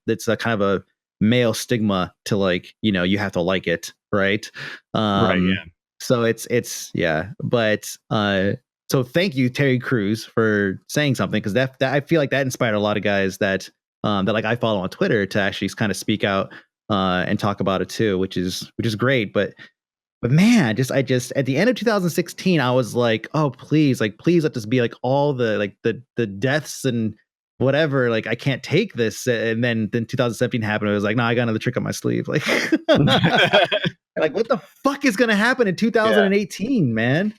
Speaker 2: it's a kind of a male stigma to, like, you know, you have to like it, right?
Speaker 1: Right. Yeah.
Speaker 2: So it's yeah. But so thank you, Terry Crews, for saying something, because that I feel like that inspired a lot of guys that like I follow on Twitter to actually kind of speak out and talk about it too, which is great. But man, I just at the end of 2016, I was like, oh, please let this be like all the the deaths and whatever. Like, I can't take this. And then 2017 happened. I was like, no, I got another trick up my sleeve. Like, like what the fuck is gonna happen in 2018, man?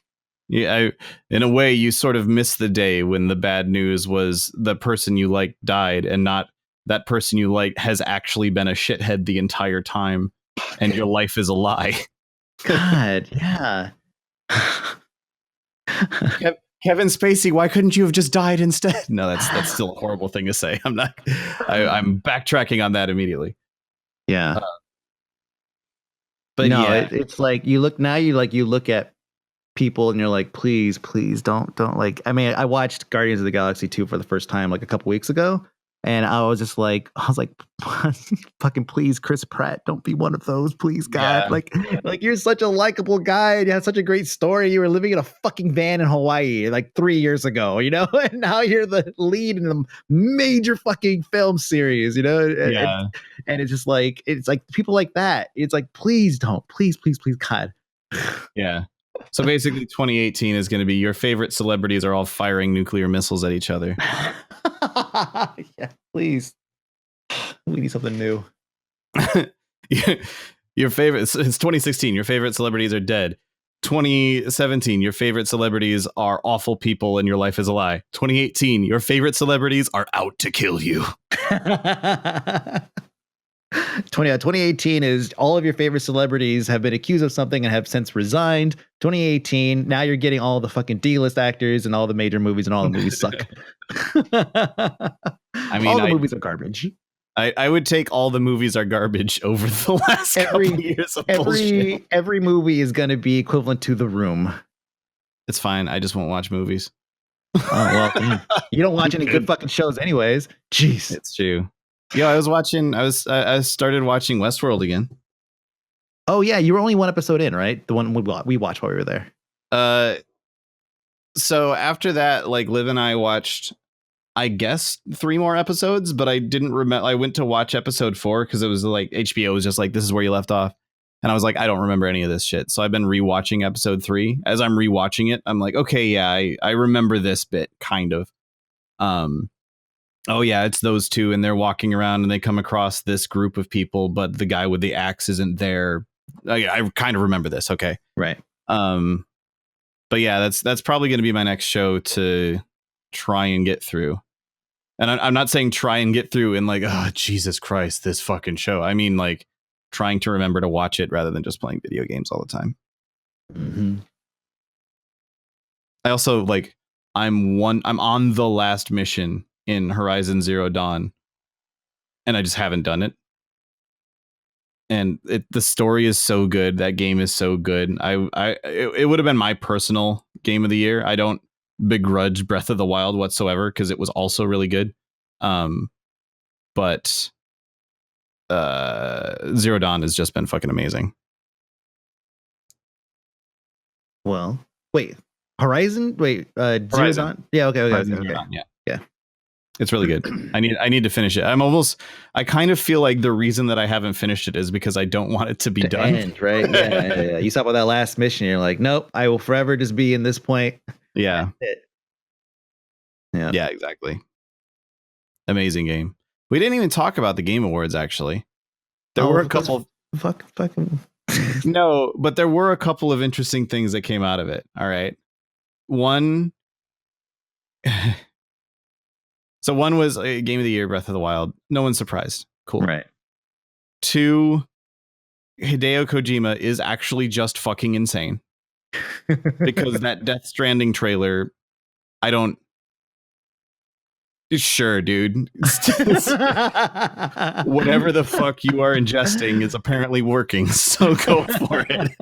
Speaker 1: Yeah, in a way, you sort of missed the day when the bad news was the person you like died, and not that person you like has actually been a shithead the entire time, and your life is a lie.
Speaker 2: God, yeah.
Speaker 1: Kevin Spacey, why couldn't you have just died instead? No, that's still a horrible thing to say. I'm backtracking on that immediately.
Speaker 2: Yeah.
Speaker 1: But no,
Speaker 2: it's like you look at people and you're like, please don't like. I mean, I watched Guardians of the Galaxy 2 for the first time like a couple weeks ago, and I was like, fucking please, Chris Pratt, don't be one of those, please, God.
Speaker 1: Yeah.
Speaker 2: Like you're such a likable guy and you had such a great story. You were living in a fucking van in Hawaii like 3 years ago, you know, and now you're the lead in a major fucking film series, you know. And it's just like, it's like people like that. It's like, please don't, please, God.
Speaker 1: Yeah. So basically 2018 is going to be your favorite celebrities are all firing nuclear missiles at each other.
Speaker 2: Yeah, please. We need something new.
Speaker 1: Your favorite, it's 2016, your favorite celebrities are dead. 2017, your favorite celebrities are awful people and your life is a lie. 2018, your favorite celebrities are out to kill you.
Speaker 2: 2018 is all of your favorite celebrities have been accused of something and have since resigned. 2018, now you're getting all the fucking D-list actors and all the major movies, and all the movies suck. I mean, all the movies are garbage.
Speaker 1: I would take all the movies are garbage over the last couple years of bullshit.
Speaker 2: Every movie is going to be equivalent to The Room.
Speaker 1: It's fine. I just won't watch movies.
Speaker 2: Oh, well, you don't watch any good fucking shows anyways. Jeez.
Speaker 1: It's true. Yeah, I started watching Westworld again.
Speaker 2: Oh yeah, you were only one episode in, right? The one we watched while we were there.
Speaker 1: So after that, like Liv and I watched, I guess 3 more episodes, but I didn't remember. I went to watch episode 4 because it was like HBO was just like, this is where you left off. And I was like, I don't remember any of this shit. So I've been rewatching episode 3. As I'm rewatching it, I'm like, okay, yeah, I remember this bit kind of. Oh yeah, it's those two, and they're walking around and they come across this group of people, but the guy with the axe isn't there. I kind of remember this. Okay.
Speaker 2: Right.
Speaker 1: But yeah, that's probably going to be my next show to try and get through. And I'm not saying try and get through in like, oh, Jesus Christ, this fucking show. I mean, like trying to remember to watch it rather than just playing video games all the time.
Speaker 2: Mm-hmm.
Speaker 1: I also like, I'm on the last mission in Horizon Zero Dawn, and I just haven't done it. And the story is so good. That game is so good. It would have been my personal game of the year. I don't begrudge Breath of the Wild whatsoever because it was also really good. But Zero Dawn has just been fucking amazing.
Speaker 2: Well, wait, Horizon? Wait, Zero Dawn? Yeah, okay.
Speaker 1: Dawn, yeah. It's really good. I need to finish it. I kind of feel like the reason that I haven't finished it is because I don't want it to be done.
Speaker 2: End, right? Yeah. You saw about that last mission. You're like, nope, I will forever just be in this point.
Speaker 1: Yeah.
Speaker 2: Yeah.
Speaker 1: Yeah, exactly. Amazing game. We didn't even talk about the Game Awards, actually. There were a couple.
Speaker 2: Fucking.
Speaker 1: No, but there were a couple of interesting things that came out of it. All right. One was a Game of the Year, Breath of the Wild. No one's surprised. Cool.
Speaker 2: Right.
Speaker 1: 2, Hideo Kojima is actually just fucking insane. Because that Death Stranding trailer, sure, dude. Whatever the fuck you are ingesting is apparently working, so go for it.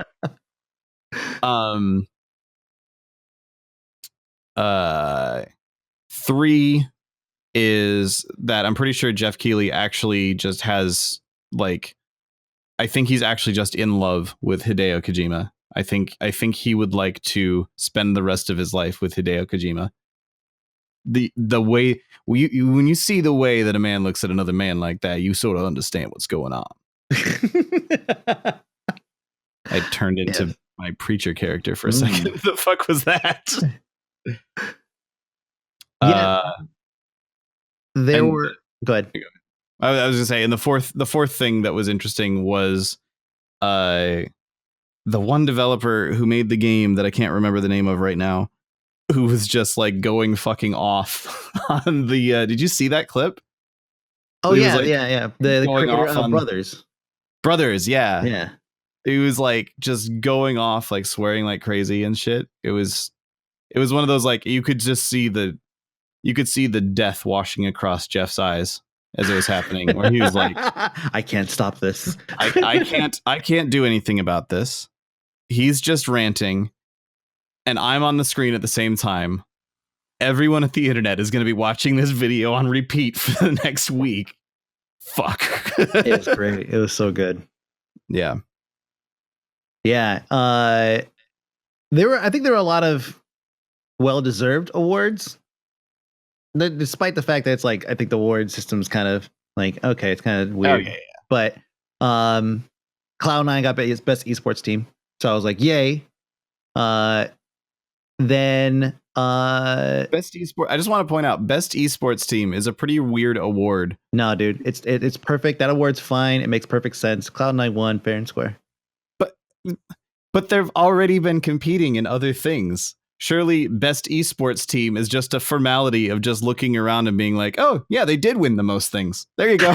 Speaker 1: 3 is that I'm pretty sure Jeff Keighley actually just has I think he's actually just in love with Hideo Kojima. I think he would like to spend the rest of his life with Hideo Kojima. The way when you see the way that a man looks at another man like that, you sort of understand what's going on. I turned into my preacher character for a second. The fuck was that?
Speaker 2: Yeah. Go ahead.
Speaker 1: I was gonna say, and the fourth thing that was interesting was the one developer who made the game that I can't remember the name of right now, who was just like going fucking off on the did you see that clip?
Speaker 2: Oh yeah, yeah. The creator of Brothers.
Speaker 1: Yeah. He was like just going off, like swearing like crazy and shit. It was one of those, like, you could see the death washing across Jeff's eyes as it was happening, where he was like,
Speaker 2: I can't stop this.
Speaker 1: I can't do anything about this. He's just ranting, and I'm on the screen at the same time. Everyone at the internet is going to be watching this video on repeat for the next week. Fuck.
Speaker 2: It was great. It was so good.
Speaker 1: Yeah.
Speaker 2: Yeah. I think there were a lot of well-deserved awards. Despite the fact that it's like, I think the award system's kind of like, okay, it's kind of weird.
Speaker 1: Oh, yeah.
Speaker 2: But Cloud9 got best esports team. So I was like, yay. Then
Speaker 1: best esport. I just want to point out, best esports team is a pretty weird award.
Speaker 2: No, dude, it's perfect. That award's fine. It makes perfect sense. Cloud9 won fair and square.
Speaker 1: But they've already been competing in other things. Surely best esports team is just a formality of just looking around and being like, oh yeah, they did win the most things. There you go.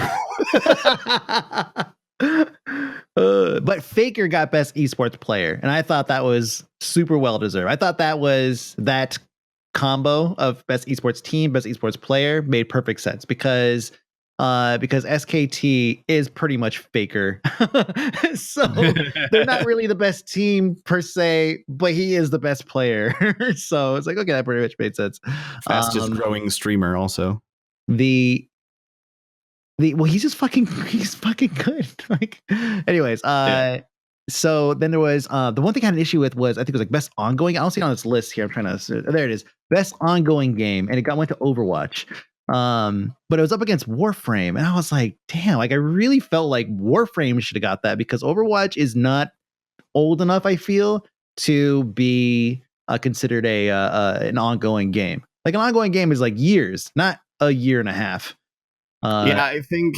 Speaker 2: But Faker got best esports player, and I thought that was super well deserved. I thought that combo of best esports team, best esports player made perfect sense because SKT is pretty much Faker. So they're not really the best team per se, but he is the best player. So it's like, okay, that pretty much made sense.
Speaker 1: Fastest growing streamer also.
Speaker 2: Well, he's fucking good. Like, anyways, so then there was the one thing I had an issue with was, I think it was like best ongoing. I don't see it on this list here. I'm trying to, there it is, best ongoing game, and it went to Overwatch. But it was up against Warframe, and I was like, damn, like I really felt like Warframe should have got that, because Overwatch is not old enough, I feel, to be considered an ongoing game. Like an ongoing game is like years, not a year and a half.
Speaker 1: Yeah, I think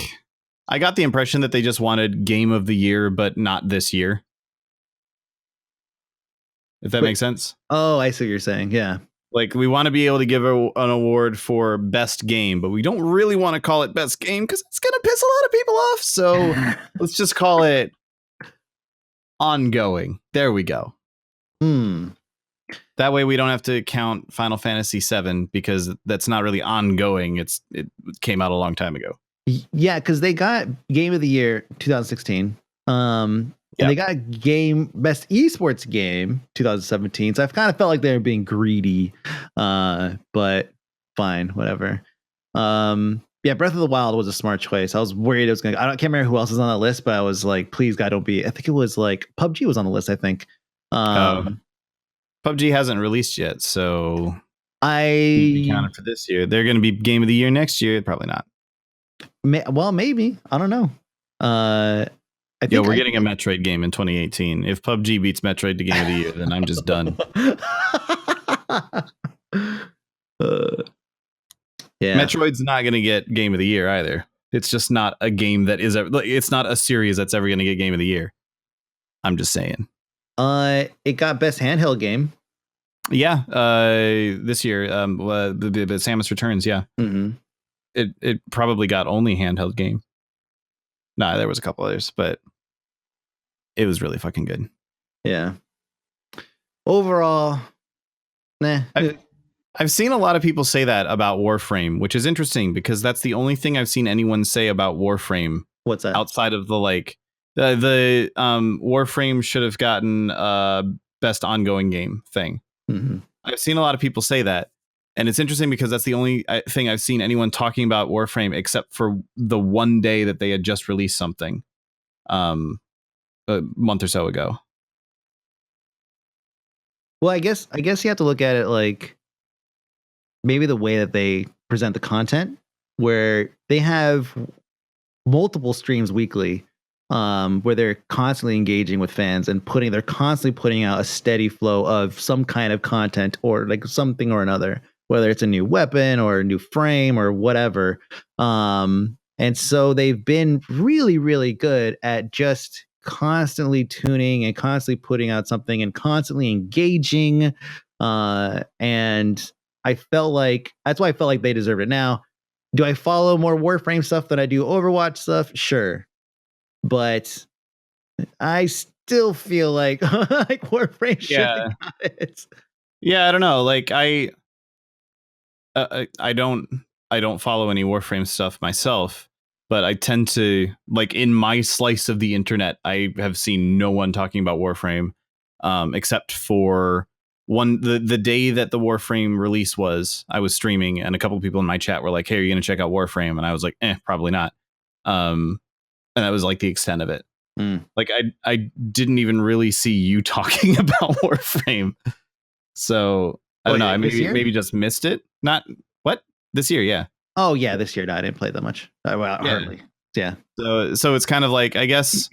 Speaker 1: I got the impression that they just wanted Game of the Year, but not this year. If that makes sense.
Speaker 2: Oh, I see what you're saying. Yeah.
Speaker 1: Like, we want to be able to give an award for best game, but we don't really want to call it best game because it's going to piss a lot of people off. So let's just call it ongoing. There we go. That way we don't have to count Final Fantasy VII, because that's not really ongoing. It came out a long time ago.
Speaker 2: Yeah, because they got Game of the Year 2016. And they got best esports game 2017. So I've kind of felt like they were being greedy. But fine, whatever. Yeah, Breath of the Wild was a smart choice. I was worried it was gonna. Can't remember who else is on that list, but I was like, please God, don't be. I think it was like PUBG was on the list. I think.
Speaker 1: PUBG hasn't released yet, so
Speaker 2: I
Speaker 1: counted for this year. They're going to be Game of the Year next year. Probably not.
Speaker 2: Well, maybe. I don't know. I think
Speaker 1: we're getting a Metroid game in 2018. If PUBG beats Metroid to Game of the Year, then I'm just done. Yeah, Metroid's not going to get Game of the Year either. It's just not a game that is. It's not a series that's ever going to get Game of the Year. I'm just saying.
Speaker 2: It got best handheld game.
Speaker 1: Yeah, this year, the Samus Returns. Yeah, it probably got only handheld game. Nah, there was a couple others, but it was really fucking good.
Speaker 2: Yeah. Overall, nah.
Speaker 1: I've seen a lot of people say that about Warframe, which is interesting because that's the only thing I've seen anyone say about Warframe.
Speaker 2: What's that?
Speaker 1: Outside of the Warframe should have gotten best ongoing game thing. I've seen a lot of people say that, and it's interesting because that's the only thing I've seen anyone talking about Warframe except for the one day that they had just released something a month or so ago.
Speaker 2: Well, I guess you have to look at it like maybe the way that they present the content, where they have multiple streams weekly, where they're constantly engaging with fans and they're constantly putting out a steady flow of some kind of content or like something or another, whether it's a new weapon or a new frame or whatever. And so they've been really, really good at just constantly tuning and constantly putting out something and constantly engaging. And I felt like that's why I felt like they deserved it. Now, do I follow more Warframe stuff than I do Overwatch stuff? Sure. But I still feel like Warframe should have got it.
Speaker 1: Yeah, I don't know. Like I don't follow any Warframe stuff myself, but I tend to, like, in my slice of the internet, I have seen no one talking about Warframe, except for the day that the Warframe release was. I was streaming, and a couple of people in my chat were like, "Hey, are you going to check out Warframe?" And I was like, probably not. And that was like the extent of it. Like I didn't even really see you talking about Warframe. So I don't know. I maybe just missed it. Not what this year. Yeah.
Speaker 2: Oh yeah, this year. No, I didn't play that much. Hardly. Yeah.
Speaker 1: So it's kind of like, I guess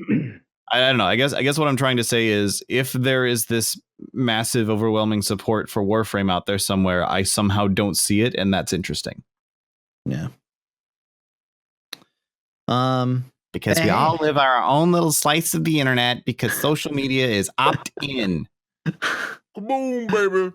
Speaker 1: I don't know. I guess what I'm trying to say is, if there is this massive, overwhelming support for Warframe out there somewhere, I somehow don't see it, and that's interesting.
Speaker 2: Yeah.
Speaker 1: Because we all live our own little slice of the internet, because social media is opt-in.
Speaker 3: Come on, baby.